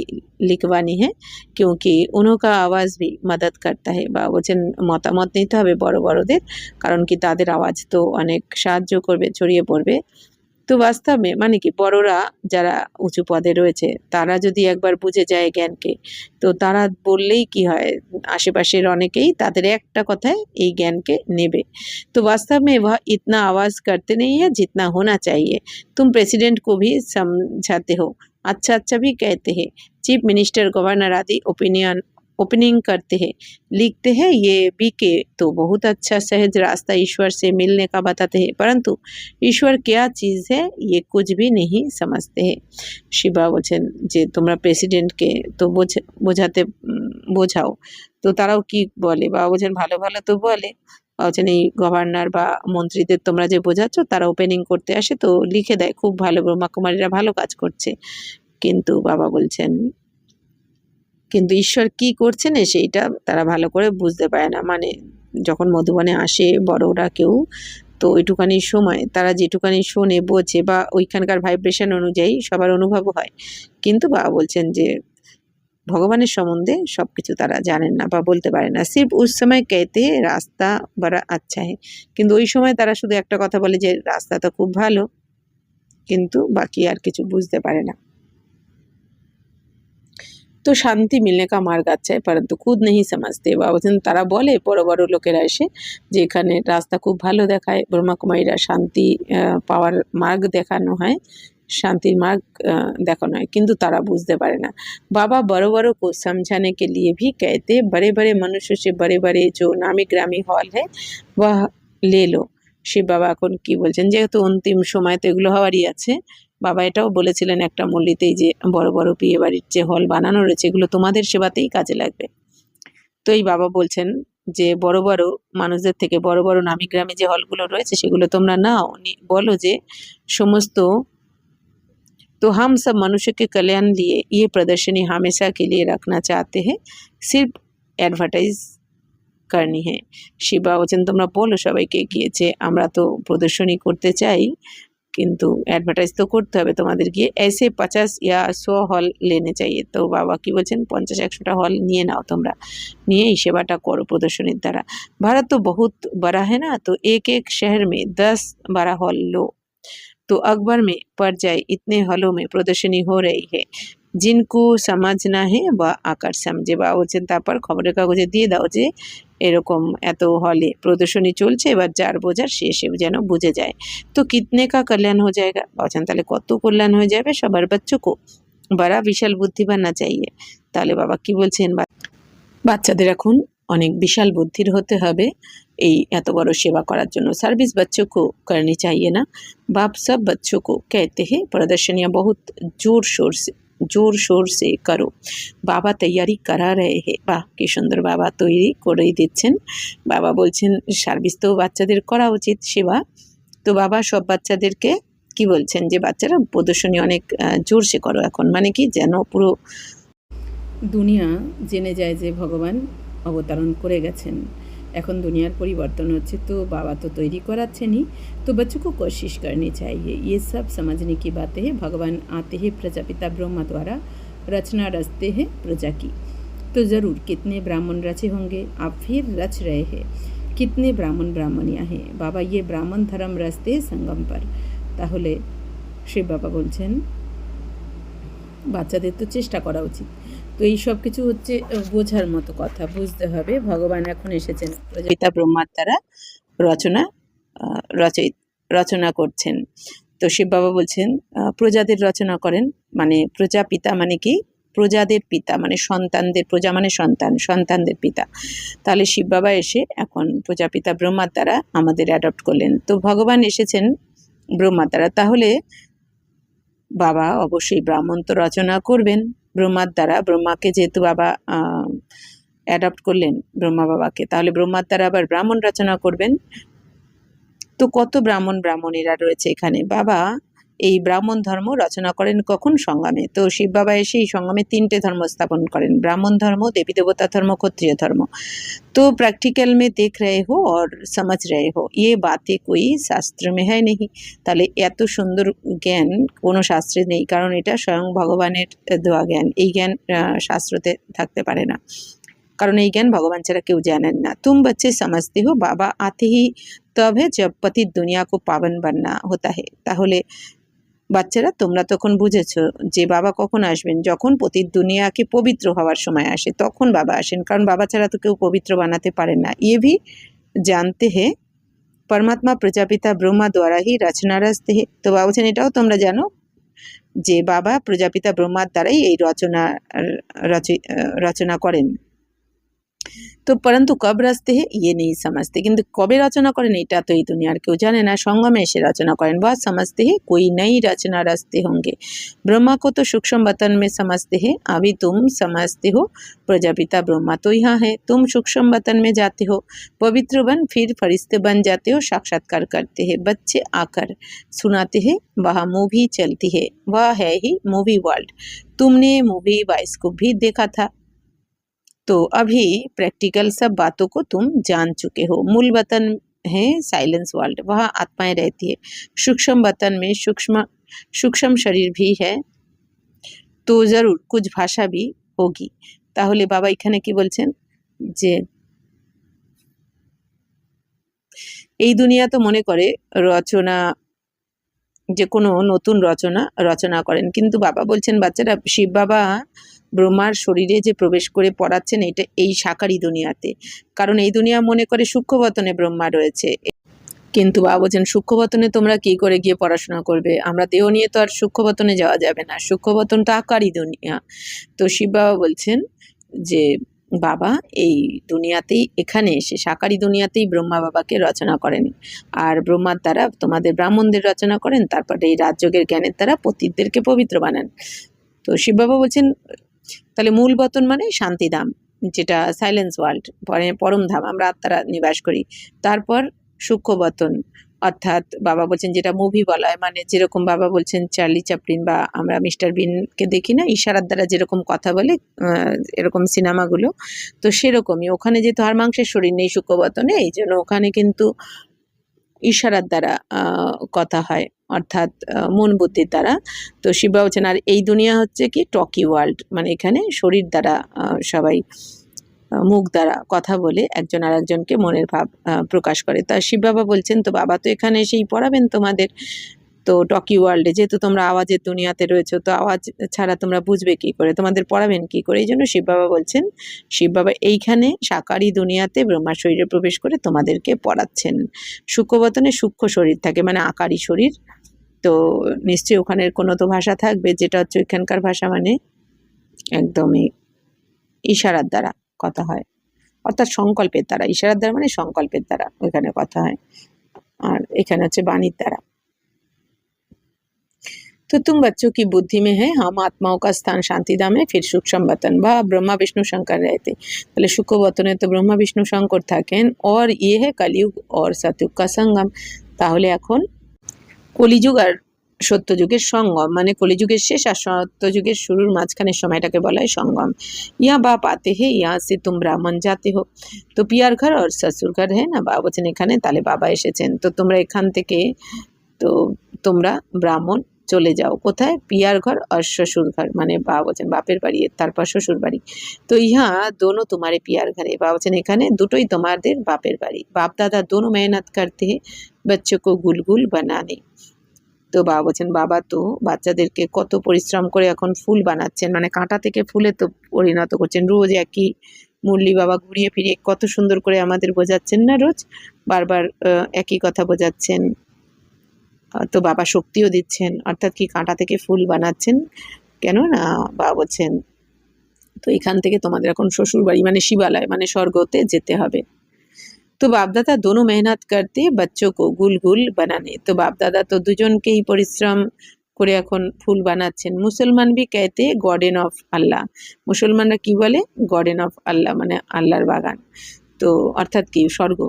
लिखवानी है क्योंकि उनका आवाज़ भी मदद करता है। বাবা বলছেন মতামত নিতে হবে বড় বড়দের, কারণ কি তাদের আওয়াজ তো অনেক সাহায্য করবে, ছড়িয়ে পড়বে। তো বাস্তবে মানে কি বড়রা যারা উঁচু পদে রয়েছে তারা যদি একবার বুঝে যায় জ্ঞানকে, তো তারা বললেই কি হয় আশেপাশের অনেকেই তাদের একটা কথায় এই জ্ঞানকে নেবে। तो वास्तव में वह इतना आवाज़ करते नहीं है जितना होना चाहिए। तुम प्रेसिडेंट को भी समझाते हो, अच्छा अच्छा भी कहते हैं। चीफ मिनिस्टर, गवर्नर आदि ओपनिंग करते हैं, लिखते हैं ये भी के तो बहुत अच्छा सहज रास्ता ईश्वर से मिलने का बताते हैं, परंतु ईश्वर क्या चीज़ है ये कुछ भी नहीं समझते हैं। শিবা বলছেন যে তোমরা প্রেসিডেন্টকে তো বোঝাও, তো তারাও কি বলে। বাবা বলছেন ভালো ভালো তো বলে। বাবা বলছেন এই গভর্নর বা মন্ত্রীদের তোমরা যে বোঝাচ্ছ তারা ওপেনিং করতে আসে তো লিখে দেয়, খুব ভালো, ব্রহ্মাকুমারীরা ভালো কাজ করছে। কিন্তু বাবা বলছেন কিন্তু ঈশ্বর কি করছেন সেইটা তারা ভালো করে বুঝতে পারে না। মানে যখন মধুবনে আসে বড়রা কেউ, তো ওইটুখানি সময় তারা যেটুখানি শোনে বোঝে বা ওইখানকার ভাইব্রেশন অনুযায়ী সবার অনুভব হয়, কিন্তু বাবা বলছেন যে ভগবানের সম্বন্ধে সব কিছু তারা জানেন না বা বলতে পারে না। সির্ফ উস সময় कहते রাস্তা বড় আচ্ছা है, কিন্তু ওই সময় তারা শুধু একটা কথা বলে যে রাস্তাটা খুব ভালো, কিন্তু বাকি আর কিছু বুঝতে পারে না। তো শান্তি মিলনে কা মার্গ আচ্ছা है परंतु खुद नहीं समझते। বাবা বলছেন তারা বলে বড় বড় লোকেরা এসে যে এখানে রাস্তা খুব ভালো দেখায়, ব্রহ্মাকুমারীরা শান্তি পাওয়ার মার্গ দেখানো হয়, শান্তির মার্গ দেখানো হয়, কিন্তু তারা বুঝতে পারে না। बाबा बड़ों बड़ों को समझाने के लिए भी कहते बड़े बड़े मनुष्य से बड़े बड़े जो नामी ग्रामी हॉल है वह ले लो। শিব বাবা এখন কি বলছেন, যেহেতু অন্তিম সময় তো এগুলো হওয়ারই আছে, বাবা এটাও বলেছিলেন একটা মল্লিতেই যে বড় বড় বিয়ে বাড়ির যে হল বানানো রয়েছে এগুলো তোমাদের সেবাতেই কাজে লাগবে। তো এই বাবা বলছেন যে বড় বড় মানুষদের থেকে বড় বড় নামি গ্রামে যে হলগুলো রয়েছে সেগুলো তোমরা নাও, বলো যে সমস্ত, तो हम सब मनुष्य के कल्याण लिए ये प्रदर्शनी हमेशा के लिए रखना चाहते हैं, सिर्फ एडवर्टाइज करनी है। শিবা বলছেন তোমরা বলো সবাইকে গিয়ে যে আমরা তো প্রদর্শনী করতে চাই, কিন্তু অ্যাডভার্টাইজ তো করতে হবে তোমাদের গিয়ে, ऐसे 50 या 100 হল लेने चाहिए। তো বাবা কি বলছেন 50-100টা হল নিয়ে নাও তোমরা, নিয়ে এই সেবাটা করো প্রদর্শনীর দ্বারা। भारत तो बहुत बड़ा है ना, तो एक एक शहर में 10-12 हॉल लो, तो अखबार में पड़ जाए इतने हॉलों में प्रदर्शनी हो रही है, जिनको समझना है বা আকার समझे। বা বলছেন তারপর খবরের কাগজে দিয়ে দাও যে এরকম এত হলে প্রদর্শনী চলছে, এবার যার বোঝার সে যেন বুঝে যায়। তো কিতনে কা কল্যাণ हो जाएगा। বলছেন তাহলে কত কল্যাণ হয়ে যাবে সবার বাচ্চো কো, বড়া বিশাল বুদ্ধি বাননা চাইয়ে। তাহলে বাবা কি বলছেন, বাচ্চাদের এখন অনেক বিশাল বুদ্ধির হতে হবে এই এত বড় সেবা করার জন্য। সার্ভিস बच्चों को करनी चाहिए ना, बाप सब बच्चों को कहते हैं प्रदर्शनियाँ बहुत जोर शोर से करो, বাবা তৈয়ারি করা রয়ে হে। বাহ কি সুন্দর, বাবা তৈরি করেই দিচ্ছেন। বাবা বলছেন সার্ভিস তো বাচ্চাদের করা উচিত সেবা, তো বাবা সব বাচ্চাদেরকে কি বলছেন যে বাচ্চারা প্রদর্শনী অনেক জোরসে করো এখন, মানে কি যেন পুরো দুনিয়া জেনে যায় যে ভগবান অবতরণ করে গেছেন, এখন দুনিয়ার পরিবর্তন হচ্ছে, তো বাবা তো তৈরি कराচ্ছেনই, तो बच्चों को कोशिश करनी चाहिए। ये सब समझने की बातें हैं। भगवान आते हैं प्रजापिता ब्रह्मा द्वारा रचना रचते हैं प्रजा की, तो ज़रूर कितने ब्राह्मण रचे होंगे, आप फिर रच रहे हैं, कितने ब्राह्मण ब्राह्मणियाँ हैं बाबा, ये ब्राह्मण धर्म रचते संगम पर। তাহলে শিব বাবা বলছেন বাচ্চাদের তো চেষ্টা করা উচিত। তো এই সব কিছু হচ্ছে বোঝার মতো কথা, বুঝতে হবে ভগবান এখন এসেছেন পিতা ব্রহ্মার দ্বারা রচনা রচনা করছেন। তো শিব বাবা বলছেন প্রজাদের রচনা করেন, মানে প্রজাপিতা মানে কি, প্রজাদের পিতা মানে সন্তানদের, প্রজা মানে সন্তান, সন্তানদের পিতা। তাহলে শিব বাবা এসে এখন প্রজাপিতা ব্রহ্মার দ্বারা আমাদের অ্যাডপ্ট করলেন। তো ভগবান এসেছেন ব্রহ্মার দ্বারা, তাহলে বাবা অবশ্যই ব্রাহ্মণ তো রচনা করবেন ব্রহ্মার দ্বারা। ব্রহ্মাকে যেহেতু বাবা অ্যাডপ্ট করলেন ব্রহ্মা বাবাকে, তাহলে ব্রহ্মার দ্বারা আবার ব্রাহ্মণ রচনা করবেন। তো কত ব্রাহ্মণ ব্রাহ্মণীরা রয়েছে এখানে, বাবা এই ব্রাহ্মণ ধর্ম রচনা করেন কখন, সংগ্রামে। তো শিব বাবা এসে এই সংগ্রামে 3টে ধর্ম স্থাপন করেন, ব্রাহ্মণ ধর্ম, দেবী দেবতা ধর্ম, ক্ষত্রিয় ধর্ম। तो प्रैक्टिकल में देख रहे हो और समझ रहे हो, ये बातें कोई শাস্ত্র में है नहीं। তাহলে এত সুন্দর জ্ঞান কোনো শাস্ত্রে নেই, কারণ এটা স্বয়ং ভগবানের দেওয়া জ্ঞান। এই জ্ঞান শাস্ত্রতে থাকতে পারে না, কারণ এই জ্ঞান ভগবান ছাড়া কেউ জানেন না। तुम बच्चे समझते हो बाबा आते ही तब है जब पति दुनिया को पावन बनना होता है। তাহলে বাচ্চারা তোমরা তখন বুঝেছো যে বাবা কখন আসবেন, যখন পতিত দুনিয়াকে পবিত্র হওয়ার সময় আসে তখন বাবা আসেন, কারণ বাবা ছাড়া তো কেউ পবিত্র বানাতে পারে না। ये भी जानते हैं परमात्मा प्रजापिता ब्रह्मा द्वारा ही रचना रचते हैं। তো বাবা বলছেন এটাও তোমরা জানো যে বাবা প্রজাপিতা ব্রহ্মার দ্বারাই এই রচনা করেন। तो परंतु कब रचते हैं ये नहीं समझते, কিন্তু কবে রচনা করেন এটা তো এই দুনিয়ার কেউ জানে না, সঙ্গমে এসে রচনা করেন। बहुत समझते हैं कोई नई रचना रचते होंगे, ब्रह्मा को तो सूक्ष्म वतन में समझते हैं, अभी तुम समझते हो प्रजापिता ब्रह्मा तो यहाँ है, तुम सूक्ष्म वतन में जाते हो, पवित्र बन फिर फरिश्ते बन जाते हो, साक्षात्कार करते हैं, बच्चे आकर सुनाते हैं, वहाँ मूवी चलती है, वह है ही मूवी वर्ल्ड, तुमने मूवी बाइस्कोप भी देखा था, तो अभी प्रैक्टिकल सब बातों को तुम जान चुके हो। मूल वतन है साइलेंस वर्ल्ड, वहाँ आत्माएं रहती है, सूक्ष्म वतन में सूक्ष्म शरीर भी है, तो जरूर कुछ भाषा भी होगी। তাহলে বাবা এখানে কি বলছেন যে এই দুনিয়া তো মনে করে রচনা, যে কোনো নতুন রচনা করেন, কিন্তু বাবা বলছেন বাচ্চারা শিব বাবা ব্রহ্মার শরীরে যে প্রবেশ করে পড়াচ্ছেন এটা এই সাকারি দুনিয়াতে, কারণ এই দুনিয়া মনে করে সূক্ষ্মবতনে ব্রহ্মা রয়েছে, কিন্তু বাবা বলছেন সূক্ষ্মবতনে তোমরা কি করে গিয়ে পড়াশোনা করবে, আমরা দেহ নিয়ে তো আর সূক্ষ্মবতনে যাওয়া যাবে না, সূক্ষ্মবতন তো আকারই দুনিয়া। তো শিব বাবা বলছেন যে বাবা এই দুনিয়াতেই, এখানে এসে সাকারি দুনিয়াতেই ব্রহ্মা বাবাকে রচনা করেন, আর ব্রহ্মার দ্বারা তোমাদের ব্রাহ্মণদের রচনা করেন, তারপরে এই রাজযোগের জ্ঞানের দ্বারা পতিতদেরকে পবিত্র বানান। তো শিব বাবা বলছেন তাহলে মূল বতন মানে শান্তিধাম, যেটা সাইলেন্স ওয়ার্ল্ড, পরম ধাম, আমরা আত্মারা নিবাস করি। তারপর সূক্ষ্মবতন, অর্থাৎ বাবা বলছেন যেটা মুভি বলা হয়, মানে যেরকম বাবা বলছেন চার্লি চ্যাপলিন বা আমরা মিস্টার বিনকে দেখি না, ইশারার দ্বারা যেরকম কথা বলে, এরকম সিনেমাগুলো, তো সেরকমই ওখানে যেহেতু হাড় মাংসের শরীর নেই সূক্ষ্মবতনে, এই জন্য ওখানে কিন্তু ইশারার দ্বারা কথা হয়, অর্থাৎ মন বুদ্ধির দ্বারা। তো শিবা বলছেন আর এই দুনিয়া হচ্ছে কি টকি ওয়ার্ল্ড, মানে এখানে শরীর দ্বারা সবাই মুখ দ্বারা কথা বলে একজন আর একজনকে মনের ভাব প্রকাশ করে। তা শিব বাবা বলছেন তো বাবা তো এখানে এসেই পড়াবেন তোমাদের, তো টকি ওয়ার্ল্ডে যেহেতু তোমরা আওয়াজের দুনিয়াতে রয়েছো, তো আওয়াজ ছাড়া তোমরা বুঝবে কি করে, তোমাদের পড়াবেন কি করে। এই জন্য শিব বাবা বলছেন, শিব বাবা এইখানে সাকারি দুনিয়াতে ব্রহ্মার শরীরে প্রবেশ করে তোমাদেরকে পড়াচ্ছেন। সূক্ষ্মবতনে সূক্ষ্ম শরীর থাকে, মানে আকারী শরীর, তো নিশ্চয়ই ওখানের কোনো তো ভাষা থাকবে, যেটা হচ্ছে এখানকার ভাষা, মানে একদমই ইশারার দ্বারা কথা হয়, অর্থাৎ সংকল্পের দ্বারা। ইশারার দ্বারা মানে সংকল্পের দ্বারা ওইখানে কথা হয়, আর এখানে হচ্ছে বাণীর দ্বারা। तो तुम बच्चों की बुद्धि में है, हम आत्माओं का स्थान शांतिधाम है, फिर सूक्ष्म बतन বা ব্রহ্মা বিষ্ণু শঙ্কর रहते। তাহলে সূক্ষ্ম বতনে তো ব্রহ্মা বিষ্ণু শঙ্কর থাকেন, और ये है कलयुग और सतयुग का संगम। তাহলে এখন কলিযুগ আর সত্যযুগের সঙ্গম, মানে কলিযুগের শেষ আর সত্যযুগের শুরুর মাঝখানের সময়টাকে বলা হয় সঙ্গম। ইয়া বাপ আতে হে ইয়া সে তুম ব্রাহ্মণ জাতে হো, তো পিয়ার ঘর আর শ্বশুর ঘর হ্যাঁ না, বাবা বলছেন এখানে, তাহলে বাবা এসেছেন, তো তোমরা এখান থেকে, তো তোমরা ব্রাহ্মণ চলে যাও কোথায়, পিয়ার ঘর আর শ্বশুর ঘর, মানে বাবা বলছেন বাপের বাড়ি, তারপর শ্বশুর বাড়ি। তো ইহা দোনো তোমারে পিয়ার ঘরে, বাবা বলছেন এখানে দুটোই তোমাদের বাপের বাড়ি। বাপ দাদা দোনো মেহনত করতে হে বচ্চো কো গুলগুল বানানে। তো বাবা বলছেন বাবা তো বাচ্চাদেরকে কত পরিশ্রম করে এখন ফুল বানাচ্ছেন, মানে কাঁটা থেকে ফুলে তো পরিণত করছেন। রোজ একই মুরলি বাবা ঘুরিয়ে ফিরিয়ে কত সুন্দর করে আমাদের বোঝাচ্ছেন না, রোজ বারবার একই কথা বোঝাচ্ছেন। তো বাবা শক্তিও দিচ্ছেন, অর্থাৎ কি কাঁটা থেকে ফুল বানাচ্ছেন, কেন না বাবা বলছেন তো এখান থেকে তোমাদের এখন শ্বশুর বাড়ি মানে শিবালয় মানে স্বর্গতে যেতে হবে। তো বাপদাদা দোনো মেহনত করতে বাচ্চো কো গুল গুল বানানে, তো বাপদাদা তো দুজনকেই পরিশ্রম করে এখন ফুল বানাচ্ছেন। মুসলমান ভি कहते গার্ডেন অফ আল্লাহ, মুসলমানরা কি বলে গার্ডেন অফ আল্লাহ, মানে আল্লাহর বাগান, তো অর্থাৎ কি স্বর্গ,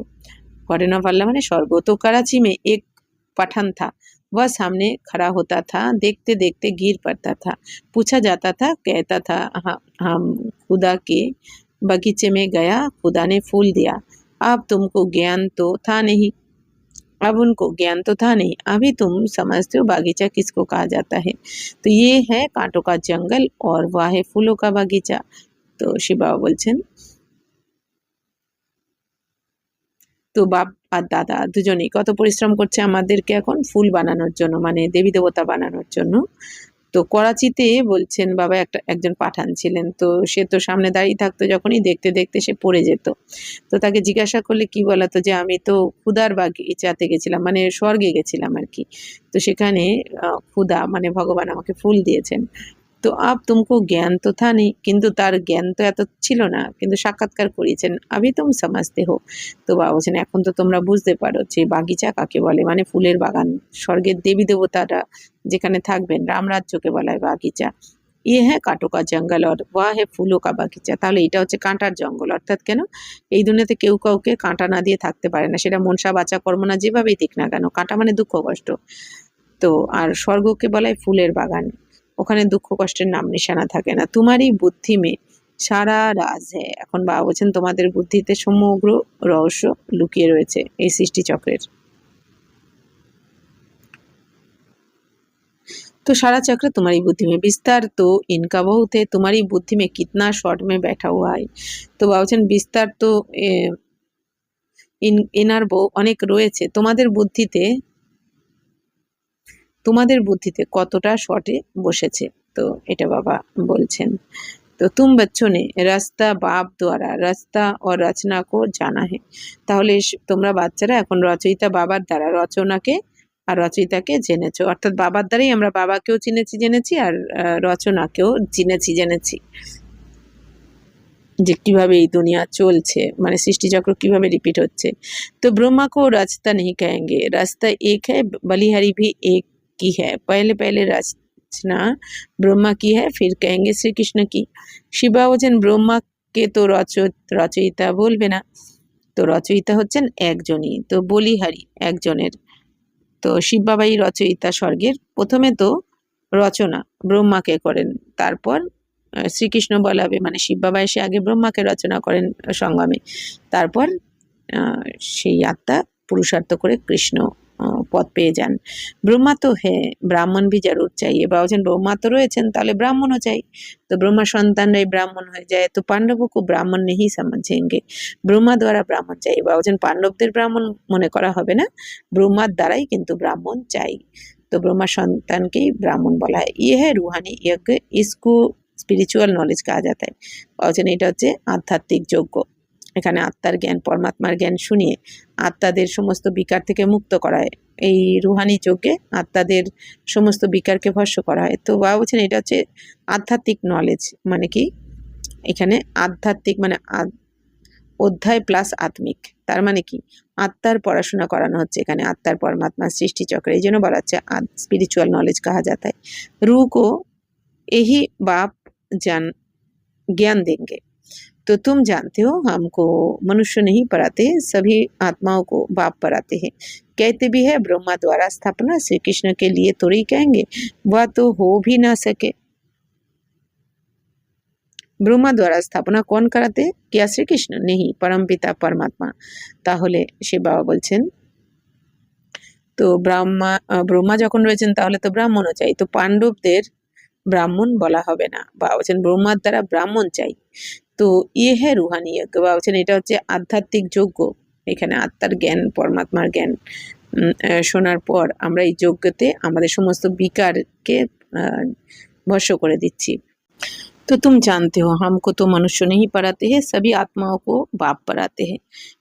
गार्डन ऑफ अल्लाह माने स्वर्ग। तो कराची में एक पठान था, वह सामने खड़ा होता था, देखते देखते गिर पड़ता था, पूछा जाता था, कहता था हम खुदा के बगीचे में गया, खुदा ने फूल दिया, अब तुमको ज्ञान तो था नहीं, अब उनको ज्ञान तो था नहीं, अभी तुम समझते हो बागीचा किसको कहा जाता है। तो ये है कांटों का जंगल और वह है फूलों का बागीचा। तो शिव बाबा बोलছেন তো বাপ আর দাদা দুজনেই কত পরিশ্রম করছে আমাদেরকে এখন ফুল বানানোর জন্য, মানে দেবী দেবতা বানানোর জন্য। তো করাচিতে বলছেন বাবা একজন পাঠান ছিলেন, তো সে তো সামনে দাঁড়িয়ে থাকতো, যখনই দেখতে দেখতে সে পড়ে যেত। তো তাকে জিজ্ঞাসা করলে কি বলাতো যে আমি তো ক্ষুদার বাগিচাতে গেছিলাম, মানে স্বর্গে গেছিলাম আর কি, তো সেখানে ক্ষুদা মানে ভগবান আমাকে ফুল দিয়েছেন। তো আব তুমকো জ্ঞান তো থা নেই, কিন্তু তার জ্ঞান তো এত ছিল না, কিন্তু সাক্ষাৎকার করিয়েছেন, আবি তুম সমাজতে হো। তো বাবা বলছেন এখন তো তোমরা বুঝতে পারো যে বাগিচা কাকে বলে, মানে ফুলের বাগান, স্বর্গের দেবী দেবতারা যেখানে থাকবেন, রামরাজ্যকে বলা হয় বাগিচা। ইয়ে হ্যাঁ কাঁটো কা জঙ্গল আর ওয়া হ্যাঁ ফুলো কা বাগিচা, তাহলে এটা হচ্ছে কাঁটার জঙ্গল, অর্থাৎ কেন এই দুনিয়াতে কেউ কাউকে কাঁটা না দিয়ে থাকতে পারে না, সেটা মনসা বাচা কর্ম না যেভাবেই দিক না কেন, কাঁটা মানে দুঃখ কষ্ট। তো আর স্বর্গকে বলা হয় ফুলের বাগান, ওখানে দুঃখ কষ্টের নাম নিশানা থাকে না। তোমারই বুদ্ধি মে সারা রাজ হ্যাঁ, এখন বাবা বলছেন তোমাদের বুদ্ধিতে সমগ্র রহস্য লুকিয়ে রয়েছে এই সৃষ্টি চক্রের। तो सारा चक्र तुम्हारी बुद्धि में, विस्तार तो इनका बहुत है, तुम्हारी बुद्धि में कितना शॉर्ट में बैठा हुआ है। तो বাবা বলছেন বিস্তার তো এনার অনেক রয়েছে, তোমাদের বুদ্ধিতে কতটা শর্টে বসেছে, তো এটা বাবা বলছেন। তো তুম বচ্চোं ने রাস্তা বাপ দ্বারা রাস্তা ও রচনা কো জানা হে, তাহলে তোমরা বাচ্চারা এখন রচয়িতা বাবার দ্বারা রচনাকে আর রচয়িতাকে জেনেছো, অর্থাৎ বাবার দ্বারাই আমরা বাবাকেও জেনেছি আর রচনাকেও জেনেছি যে কিভাবে এই দুনিয়া চলছে, মানে সৃষ্টিচক্র কিভাবে রিপিট হচ্ছে। তো ब्रह्मा को रास्ता नहीं कहेंगे, रास्ता एक है, बलिहारी भी एक की है, पहले रचना ब्रह्मा की है, फिर कहेंगे श्री कृष्ण की। শিবা বলছেন ব্রহ্মা কে তো রচয়িতা বলবে না, তো রচয়িতা হচ্ছেন একজনই, তো বলিহারি একজনের। তো শিব বাবাই রচয়িতা স্বর্গের। প্রথমে তো রচনা ব্রহ্মাকে করেন, তারপর শ্রীকৃষ্ণ বলাবে, মানে শিব বাবা এসে আগে ব্রহ্মাকে রচনা করেন সঙ্গমে, তারপর সেই আত্মা পুরুষার্থ করে কৃষ্ণ পদ পেয়ে যান। ব্রহ্মা তো হ্যাঁ, ব্রাহ্মণ ভি জরুর চাইয়ে, বা বলছেন ব্রহ্মা তো রয়েছেন, তাহলে ব্রাহ্মণও চাই। তো ব্রহ্মা সন্তানরাই ব্রাহ্মণ হয়ে যায়, তো পাণ্ডবকে ব্রাহ্মণ নেই সমঝেঙ্গে, ব্রহ্মা দ্বারা ব্রাহ্মণ চাই, বা বলছেন পাণ্ডবদের ব্রাহ্মণ মনে করা হবে না, ব্রহ্মার দ্বারাই কিন্তু ব্রাহ্মণ চাই। তো ব্রহ্মা সন্তানকেই ব্রাহ্মণ বলা হয়। ইয়ে হ্যাঁ রুহানি যজ্ঞ, ইসকো স্পিরিচুয়াল নলেজ কাহা যাতা है। বলছেন এটা হচ্ছে আধ্যাত্মিক যজ্ঞ। এখানে আত্মার জ্ঞান, পরমাত্মার জ্ঞান শুনিয়ে আত্মাদের সমস্ত বিকার থেকে মুক্ত করা হয়। এই রুহানি যজ্ঞে আত্মাদের সমস্ত বিকারকে ভস্য করা হয়। তো বাবা বলছেন এটা হচ্ছে আধ্যাত্মিক নলেজ। মানে কি, এখানে আধ্যাত্মিক মানে অধ্যায় প্লাস আত্মিক, তার মানে কি আত্মার পড়াশোনা করানো হচ্ছে এখানে, আত্মার পরমাত্মার সৃষ্টিচক্রে, এই জন্য বলা হচ্ছে স্পিরিচুয়াল নলেজ কাহা যাতা है। रूह को यही बाप ज्ञान देंगे। तो तुम जानते हो हमको मनुष्य नहीं पढ़ाते, सभी आत्माओं को बाप पढ़ाते हैं। कहते भी है ब्रह्मा द्वारा स्थापना श्री कृष्ण के लिए थोड़ी कहेंगे, वह तो हो भी ना सके। ব্রহ্মা দ্বারা স্থাপনা কোন করাতে, কিয়া শ্রীকৃষ্ণ নেই, পরমপিতা পরমাত্মা। তাহলে সে বাবা বলছেন, তো ব্রহ্মা যখন রয়েছেন তাহলে তো ব্রাহ্মণও চাই, তো পাণ্ডবদের ব্রাহ্মণ বলা হবে না, বা বলছেন ব্রহ্মার দ্বারা ব্রাহ্মণ চাই। তো ইয়ে হ্যাঁ রুহানি যজ্ঞ, বা বলছেন এটা হচ্ছে আধ্যাত্মিক যজ্ঞ। এখানে আত্মার জ্ঞান, পরমাত্মার জ্ঞান শোনার পর আমরা এই যজ্ঞতে আমাদের সমস্ত বিকারকে ভস্য করে দিচ্ছি। तो तुम जानते हो हमको तो मनुष्य नहीं पढ़ाते हैं, सभी आत्माओं को बाप पढ़ाते हैं।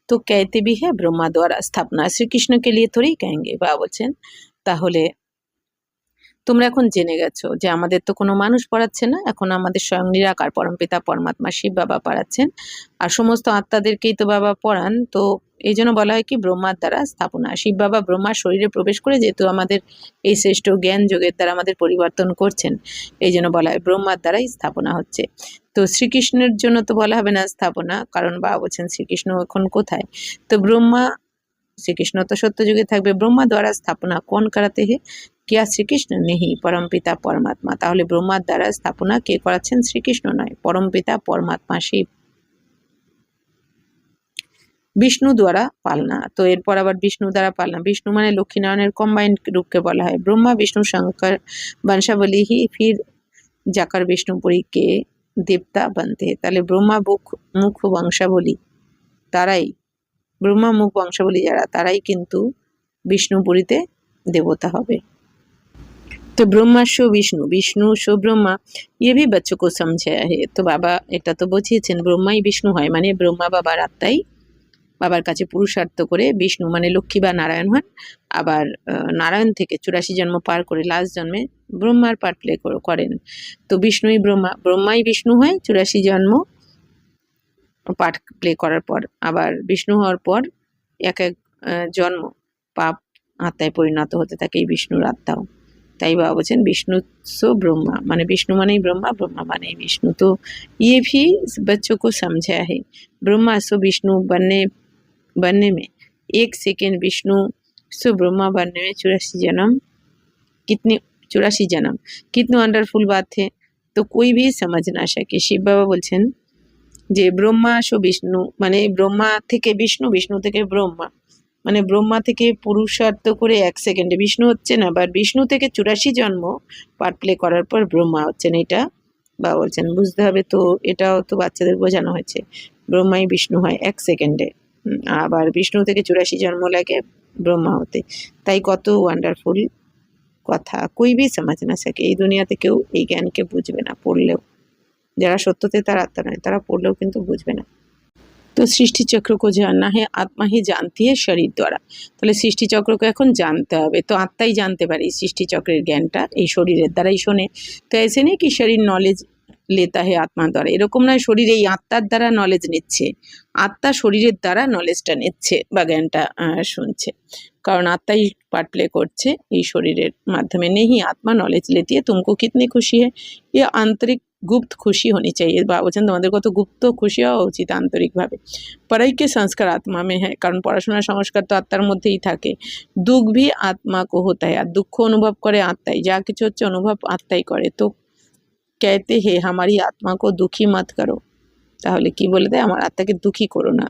तो कहते भी है ब्रह्मा द्वारा स्थापना श्री कृष्ण के लिए थोड़ी कहेंगे, বা বলছেন তাহলে তোমরা এখন জেনে গেছো যে আমাদের তো কোনো মানুষ পড়াচ্ছে না, এখন আমাদের স্বয়ং নিরাকার পরমপিতা পরমাত্মা শিব বাবা পড়াচ্ছেন, আর সমস্ত আত্মাদেরকেই তো বাবা পড়ান। তো এই জন্য বলা হয় কি ব্রহ্মার দ্বারা স্থাপনা, শিব বাবা ব্রহ্মার শরীরে প্রবেশ করে যেহেতু আমাদের এই শ্রেষ্ঠ জ্ঞান যোগের দ্বারা আমাদের পরিবর্তন করছেন, এই জন্য বলা হয় ব্রহ্মার দ্বারাই স্থাপনা হচ্ছে। তো শ্রীকৃষ্ণের জন্য তো বলা হবে না স্থাপনা, কারণ বাবা বলছেন শ্রীকৃষ্ণ এখন কোথায়, তো ব্রহ্মা, শ্রীকৃষ্ণ তো সত্য যুগে থাকবে, ব্রহ্মা দ্বারা স্থাপনা কোন করাতে হে, কিয়া শ্রীকৃষ্ণ নেহি পরমপিতা পরমাত্মা। তাহলে ব্রহ্মার দ্বারা স্থাপনা কে করাচ্ছেন, শ্রীকৃষ্ণ নয়, পরমপিতা পরমাত্মা শিব। বিষ্ণু দ্বারা পালনা, তো এরপর আবার বিষ্ণু দ্বারা পালনা, বিষ্ণু মানে লক্ষ্মীনারায়ণের কম্বাইন্ড রূপকে বলা হয়। ব্রহ্মা বিষ্ণু শঙ্কর বংশাবলী হি ফির जाकर বিষ্ণুপুরী কে দেবতা बनते हैं। তাহলে ব্রহ্মা মুখ বংশাবলী, তারাই ব্রহ্মা মুখ বংশাবলী যারা, তারাই কিন্তু বিষ্ণুপুরীতে দেবতা হবে। তো ব্রহ্মা শো বিষ্ণু, বিষ্ণু শো ব্রহ্মা, ইয়ে ভি বাচ্চো কো সমঝায়া হে। তো বাবা এটা তো বুঝিয়েছেন ব্রহ্মাই বিষ্ণু হয়, মানে ব্রহ্মা বাবার আত্মাই বাবার কাছে পুরুষার্থ করে বিষ্ণু মানে লক্ষ্মী বা নারায়ণ হন। আবার নারায়ণ থেকে 84 জন্ম পার করে লাস্ট জন্মে ব্রহ্মার পার্ট প্লে করেন। তো বিষ্ণুই ব্রহ্মাই বিষ্ণু হয় 84 জন্ম পার্ট প্লে করার পর, আবার বিষ্ণু হওয়ার পর এক জন্ম পাপ আত্মায় পরিণত হতে থাকে এই বিষ্ণুর আত্মাও। তাই বাবা বলছেন বিষ্ণু সো ব্রহ্মা, মানে বিষ্ণু মানেই ব্রহ্মা, ব্রহ্মা মানেই বিষ্ণু। তো ये भी बच्चों को समझाया है, ब्रह्मा सो विष्णु बनने में 1 सेकेंड, विष्णु सो ब्रह्मा बनने में 84 जन्म, कितनी 84 जन्म, कितनी वंडरफुल बात है। तो कोई भी समझ ना सके। शिव बाबा বলছেন যে ব্রহ্মা সো বিষ্ণু, মানে ব্রহ্মা থেকে বিষ্ণু, বিষ্ণু থেকে ব্রহ্মা, মানে ব্রহ্মা থেকে পুরুষার্থ করে 1 সেকেন্ডে বিষ্ণু হচ্ছে না, বা বিষ্ণু থেকে 84 জন্ম পার্ট প্লে করার পর ব্রহ্মা হচ্ছেন, এটা বাবা বলছেন বুঝতে হবে। তো এটাও তো বাচ্চাদের বোঝানো হয়েছে, ব্রহ্মাই বিষ্ণু হয় 1 সেকেন্ডে, আবার বিষ্ণু থেকে 84 জন্ম লাগে ব্রহ্মা হতে। তাই কত ওয়ান্ডারফুল কথা, कोई भी समझ ना सके। এই দুনিয়াতে কেউ এই জ্ঞানকে বুঝবে না পড়লেও, যারা সত্যতে তার আত্মা নয় তারা পড়লেও কিন্তু বুঝবে না। তো সৃষ্টিচক্রকে জাননা হে আত্মা হি জানতি হে শরীর দ্বারা, তাহলে সৃষ্টিচক্রকে এখন জানতে হবে। তো আত্মাই জানতে পারে এই সৃষ্টিচক্রের জ্ঞানটা, এই শরীরের দ্বারাই শোনে। তো এসে নেই কি শরীর নলেজ লেতা হে আত্মার দ্বারা, এরকম নয় শরীর এই আত্মার দ্বারা নলেজ নিচ্ছে, আত্মা শরীরের দ্বারা নলেজটা নিচ্ছে বা জ্ঞানটা শুনছে, কারণ আত্মাই পার্ট প্লে করছে এই শরীরের মাধ্যমে। নেই আত্মা নলেজ লেতি है, तुमको कितनी खुशी है, ये आंतरिक গুপ্ত খুশি হনি চাইয়ে, বা বলছেন তোমাদের কত গুপ্ত খুশি হওয়া উচিত আন্তরিকভাবে। পড়াইকে সংস্কার আত্মা মে হ্যাঁ, কারণ পড়াশোনার সংস্কার তো আত্মার মধ্যেই থাকে। দুঃখ ভি আত্মা কো হোতা হ্যায়, আর দুঃখ অনুভব করে আত্মাই, যা কিছু হচ্ছে অনুভব আত্মাই করে। তো कहते हैं हमारी आत्मा को दुखी मत करो, তাহলে কি বলে দেয়, আমার আত্মাকে দুঃখী করো না।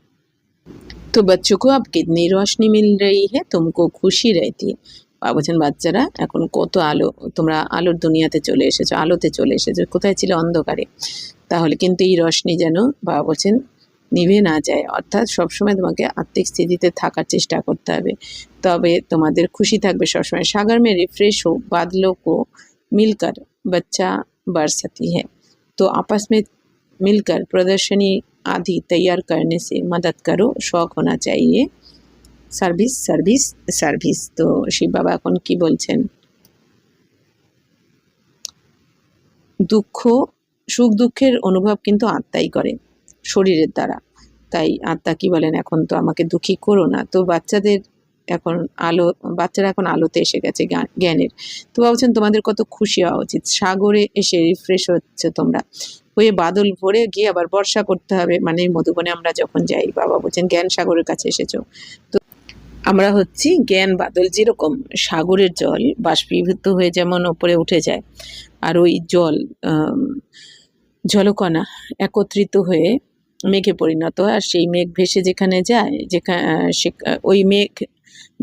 তো बच्चों को अब कितनी रोशनी मिल रही है, तुमको खुशी रहती है। বাবা বলছেন বাচ্চারা এখন কত আলো, তোমরা আলোর দুনিয়াতে চলে এসেছো, আলোতে চলে এসেছো, কোথায় ছিল অন্ধকারে। তাহলে কিন্তু এই রশ্মি যেন বাবা বলছেন নিভে না যায়, অর্থাৎ সবসময় তোমাকে আত্মিক স্থিতিতে থাকার চেষ্টা করতে হবে, তবে তোমাদের খুশি থাকবে সবসময়। সাগর में रिफ्रेश हो, बादलों को मिलकर बच्चा बरसती है। तो आपस में मिलकर प्रदर्शनी आदि तैयार करने से मदद करो, शौक होना चाहिए। Service service service. তো শিব বাবা এখন কি বলছেন, দুঃখ সুখ দুঃখের অনুভব কিন্তু আত্মাই করে শরীরের দ্বারা, তাই আত্মা কি বলেন, এখন তো আমাকে দুঃখী করো না। তো বাচ্চাদের এখন বাচ্চারা এখন আলোতে এসে গেছে জ্ঞানের। তো ভাবছেন তোমাদের কত খুশি হওয়া উচিত, সাগরে এসে রিফ্রেশ হচ্ছে তোমরা, হয়ে বাদল ভরে গিয়ে আবার বর্ষা করতে হবে, মানে মধুবনে আমরা যখন যাই, বাবা বলছেন জ্ঞান সাগরের কাছে এসেছো। তো আমরা হচ্ছি জ্ঞান বাদল, যেরকম সাগরের জল বাষ্পীভূত হয়ে যেমন ওপরে উঠে যায়, আর ওই জল জলকণা একত্রিত হয়ে মেঘে পরিণত হয়, আর সেই মেঘ ভেসে যেখানে যায়, ওই মেঘ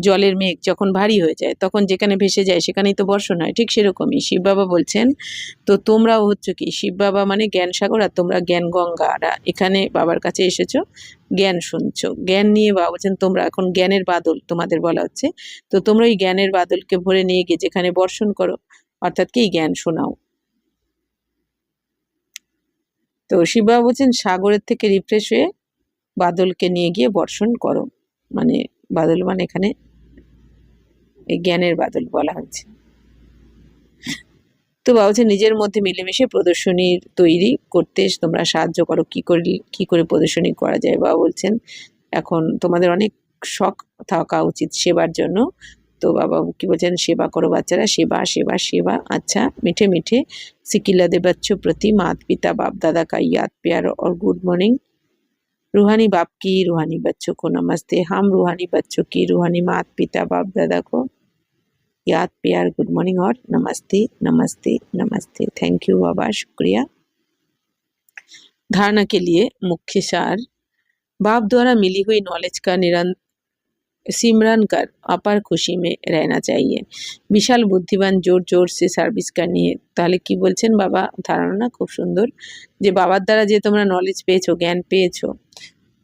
জলের মেঘ যখন ভারী হয়ে যায় তখন যেখানে ভেসে যায় সেখানেই তো বর্ষণ হয়। ঠিক সেরকমই শিব বাবা বলছেন, তো তোমরাও হচ্ছে কি, শিব বাবা মানে জ্ঞান সাগর, আর তোমরা জ্ঞান গঙ্গারা এখানে বাবার কাছে এসেছো, জ্ঞান শুনছো, জ্ঞান নিয়ে বাবা বলছেন তোমরা এখন জ্ঞানের বাদল তোমাদের বলা হচ্ছে। তো তোমরা ওই জ্ঞানের বাদলকে ভরে নিয়ে গিয়ে যেখানে বর্ষণ করো, অর্থাৎ কি জ্ঞান শোনাও। তো শিব বাবা বলছেন সাগরের থেকে রিফ্রেশ হয়ে বাদলকে নিয়ে গিয়ে বর্ষণ করো, মানে বাদল মানে এখানে এই জ্ঞানের বাদল বলা হচ্ছে। তো বাবা বলছেন নিজের মধ্যে মিলেমিশে প্রদর্শনী তৈরি করতে তোমরা সাহায্য করো। কি করে প্রদর্শনী করা যায়, বাবা বলছেন এখন তোমাদের অনেক শখ থাকা উচিত সেবার জন্য। তো বাবা কি বলছেন, সেবা করো বাচ্চারা, সেবা সেবা সেবা। अच्छा मीठे मीठे सिकिलदे बच्चों प्रति माता पिता बाप दादा का याद प्यार और गुड मॉर्निंग। रूहानी बाप की रूहानी बच्चों को नमस्ते। हम रूहानी बच्चों की रूहानी माता पिता बाप दादा को याद प्यार गुड मॉर्निंग और नमस्ते नमस्ते नमस्ते। थैंक यू बाबा, शुक्रिया। धारणा के लिए मुख्य सार, बाप द्वारा मिली हुई नॉलेज का निरंतर सिमरन कर अपार खुशी में रहना चाहिए। विशाल बुद्धिमान जोर जोर से সার্ভিস करनी है। তাহলে কি বলছেন বাবা, ধারণা খুব সুন্দর, যে বাবার দ্বারা যে তোমরা নলেজ পেয়েছো, জ্ঞান পেয়েছো,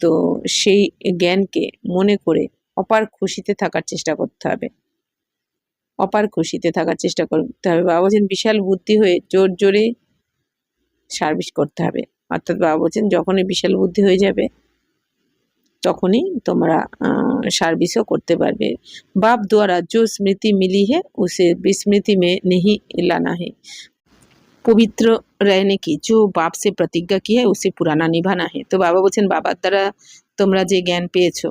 তো সেই জ্ঞানকে মনে করে অপার খুশিতে থাকার চেষ্টা করতে হবে, অপার খুশিতে থাকার চেষ্টা করতে হবে। বাবা বলছেন বিশাল বুদ্ধি হয়ে জোর জোরে সার্ভিস করতে হবে, অর্থাৎ বাবা বলছেন যখনই বিশাল বুদ্ধি হয়ে যাবে তখনই তোমরা সার্ভিসও করতে পারবে। बाप द्वारा जो स्मृति मिली है उसे विस्मृति में नहीं लाना है। पवित्र रहने की जो बाप से प्रतिज्ञा की है उसे पुराना निभाना है। तो बाबा বলছেন বাবার দ্বারা তোমরা যে জ্ঞান পেয়েছো,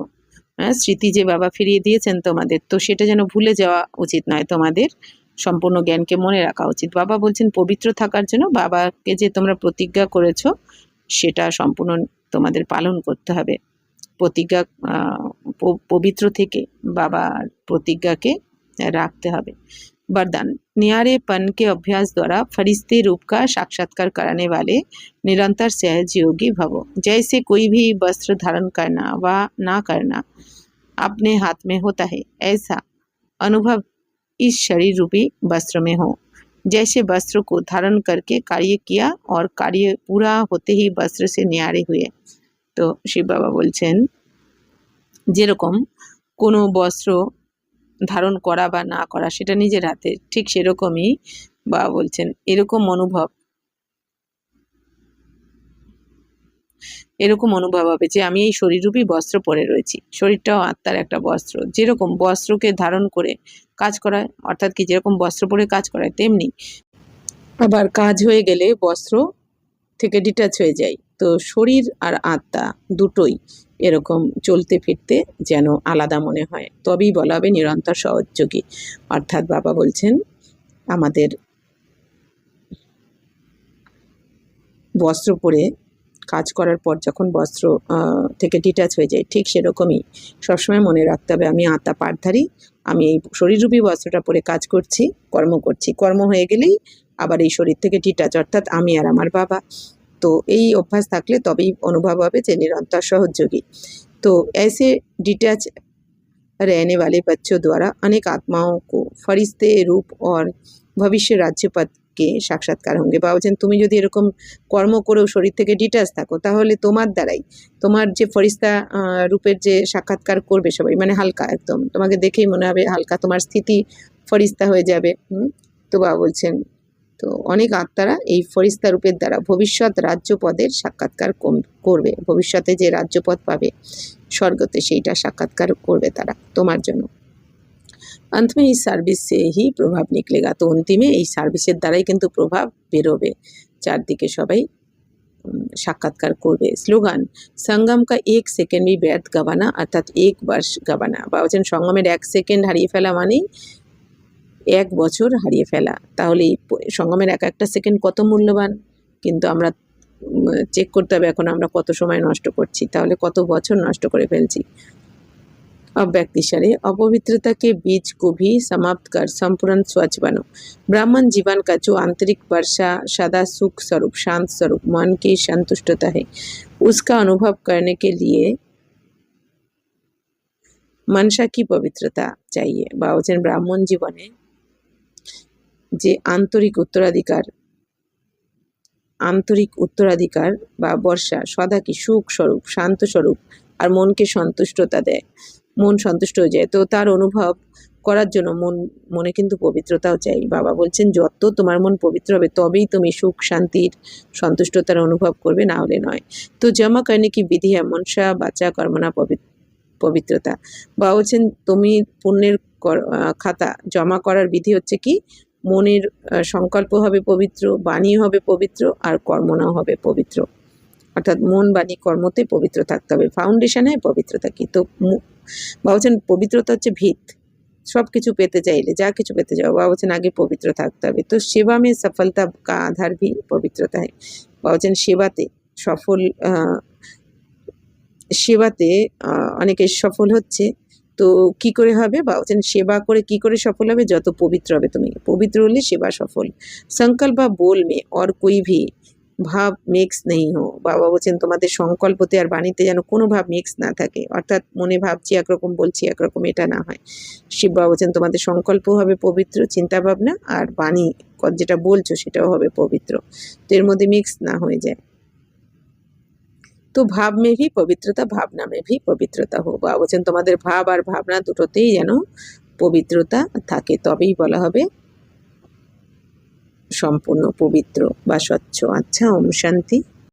স্মৃতি যে বাবা ফিরিয়ে দিয়েছেন তোমাদের, তো সেটা যেন ভুলে যাওয়া উচিত নয়, তোমাদের সম্পূর্ণ জ্ঞানকে মনে রাখা উচিত। বাবা বলছেন পবিত্র থাকার জন্য বাবাকে যে তোমরা প্রতিজ্ঞা করেছো সেটা সম্পূর্ণ তোমাদের পালন করতে হবে। প্রতিজ্ঞা পবিত্র থেকে বাবার প্রতিজ্ঞাকে রাখতে হবে। वरदान, न्यारेपन के अभ्यास द्वारा फरिश्ते रूप का साक्षात्कार कराने वाले निरंतर सहयोगी भवो। जैसे कोई भी वस्त्र धारण करना व ना करना अपने हाथ में होता है, ऐसा अनुभव इस शरीर रूपी वस्त्र में हो। जैसे वस्त्र को धारण करके कार्य किया और कार्य पूरा होते ही वस्त्र से न्यारे हुए। তো শিব বাবা বলছেন যেরকম কোনো বস্ত্র ধারণ করা বা না করা সেটা নিজের হাতে, ঠিক সেরকমই বাবা বলছেন এরকম অনুভব হবে যে আমি এই শরীররূপী বস্ত্র পরে রয়েছি। শরীরটাও আত্মার একটা বস্ত্র, যেরকম বস্ত্রকে ধারণ করে কাজ করায়, অর্থাৎ কি যেরকম বস্ত্র পরে কাজ করায়, তেমনি আবার কাজ হয়ে গেলে বস্ত্র থেকে ডিটাচ হয়ে যায়। তো শরীর আর আত্মা দুটোই এরকম চলতে ফিরতে যেন আলাদা মনে হয়, তবেই বলা হবে নিরন্তর সহযোগী। অর্থাৎ বাবা বলছেন আমাদের বস্ত্র পরে কাজ করার পর যখন বস্ত্র থেকে ডিটাচ হয়ে যায়, ঠিক সেরকমই সবসময় মনে রাখতে হবে আমি আত্মা পাঠধারী, আমি এই শরীররূপী বস্ত্রটা পরে কাজ করছি, কর্ম করছি, কর্ম হয়ে গেলেই আবার এই শরীর থেকে ডিটাচ, অর্থাৎ আমি আর আমার বাবা। तो यही अभ्यास থাকলে তবেই অনুভব হবে যে निरंतर सहयोगी। तो ऐसे डिटैच रहने वाले बच्चों द्वारा अनेक आत्माओं को फरिश्ते रूप और भविष्य राज्य पद के साक्षात्कार होंगे। बाबूजान তুমি যদি এরকম কর্ম করেও শরীর থেকে ডিটাচ থাকো তাহলে তোমার দ্বারাই তোমার যে ফরিস্তা রূপের যে সাক্ষাৎকার করবে সবাই, মানে হালকা একদম তোমাকে দেখেই মনে হবে হালকা, তোমার স্থিতি ফরিস্তা হয়ে যাবে। তো বাবা বলছেন তো অনেক আত্মারা এই ফরিস্তা রূপের দ্বারা ভবিষ্যৎ রাজ্য পদের সাক্ষাৎকার করবে, ভবিষ্যতে যে রাজ্যপদ পাবে স্বর্গতে সেইটা সাক্ষাৎকার করবে তারা তোমার জন্য। अंत में इस सर्विस से ही प्रभाव निकलेगा। तो अंतिमे এই সার্ভিসের দ্বারাই কিন্তু প্রভাব বেরোবে, চারদিকে সবাই সাক্ষাৎকার করবে। স্লোগান संगम का 1 सेकेंड भी व्यर्थ गवाना अर्थात 1 वर्ष गवाना। বা বলছেন সঙ্গমের 1 সেকেন্ড হারিয়ে ফেলা মানেই 1 বছর হারিয়ে ফেলা। তাহলে এই সঙ্গমের এক একটা সেকেন্ড কত মূল্যবান, কিন্তু আমরা চেক করতে হবে এখন আমরা কত সময় নষ্ট করছি, তাহলে কত বছর নষ্ট করে ফেলছি। अब व्यक्ति शरीर अपवित्रता के बीज को भी समाप्त कर संपूर्ण स्वच्छ बनो। ब्राह्मण जीवन का जो आंतरिक वर्षा सदा सुख स्वरूप शांत स्वरूप मन की संतुष्टता है, उसका अनुभव करने के लिए मनसा की पवित्रता चाहिए। बावचन ब्राह्मण जीवने যে আন্তরিক উত্তরাধিকার বা বর্ষা সদা কি সুখ স্বরূপ শান্ত স্বরূপ আর মনকে সন্তুষ্টতা দেয়, মন সন্তুষ্ট হয়ে যায়। তো তার অনুভব করার জন্য মনে কিন্তু পবিত্রতাও চাই। বাবা বলছেন যত তোমার মন পবিত্র হবে তবেই তুমি সুখ শান্তির সন্তুষ্টতার অনুভব করবে, না হলে নয়। তো জমা করনে কি বিধি है মনসা বাচা কর্মনা পবিত্রতা। বাবা বলছেন তুমি পুণ্যের খাতা জমা করার বিধি হচ্ছে কি মনের সংকল্প হবে পবিত্র, বাণী হবে পবিত্র, আর কর্মনাও হবে পবিত্র। অর্থাৎ মন বাণী কর্মতে পবিত্র থাকতে হবে। ফাউন্ডেশনে পবিত্রতা কি, তো বাবা বলছেন পবিত্রতা হচ্ছে ভিত। সব কিছু পেতে চাইলে যা কিছু পেতে যাও বাবা বলছেন আগে পবিত্র থাকতে হবে। তো সেবা মে সফলতা কা আধার ভি পবিত্রতা হয়। বাবা বলছেন সেবাতে অনেকে সফল হচ্ছে। তো কি করে হবে, বা বলছেন সেবা করে কি করে সফল হবে, যত পবিত্র হবে তুমি, পবিত্র হলে সেবা সফল। সংকল্প বা बोल में और कोई भी ভাব মিক্স নেই হো। বাবা বলছেন তোমাদের সংকল্পতে আর বাণীতে যেন কোনো ভাব মিক্স না থাকে, অর্থাৎ মনে ভাবছি একরকম বলছি একরকম, এটা না হয়। শিব বাবা বলছেন তোমাদের সংকল্প হবে পবিত্র, চিন্তা ভাবনা আর বাণী যেটা বলছো সেটাও হবে পবিত্র, তো এর মধ্যে মিক্স না হয়ে যায়। তো ভাব মে ভি পবিত্রতা ভাবনা মে ভি পবিত্রতা হো। বাবা বলছেন তোমাদের ভাব আর ভাবনা দুটোতেই যেন পবিত্রতা থাকে, তবেই বলা হবে সম্পূর্ণ পবিত্র বা স্বচ্ছ। আচ্ছা, ওম শান্তি।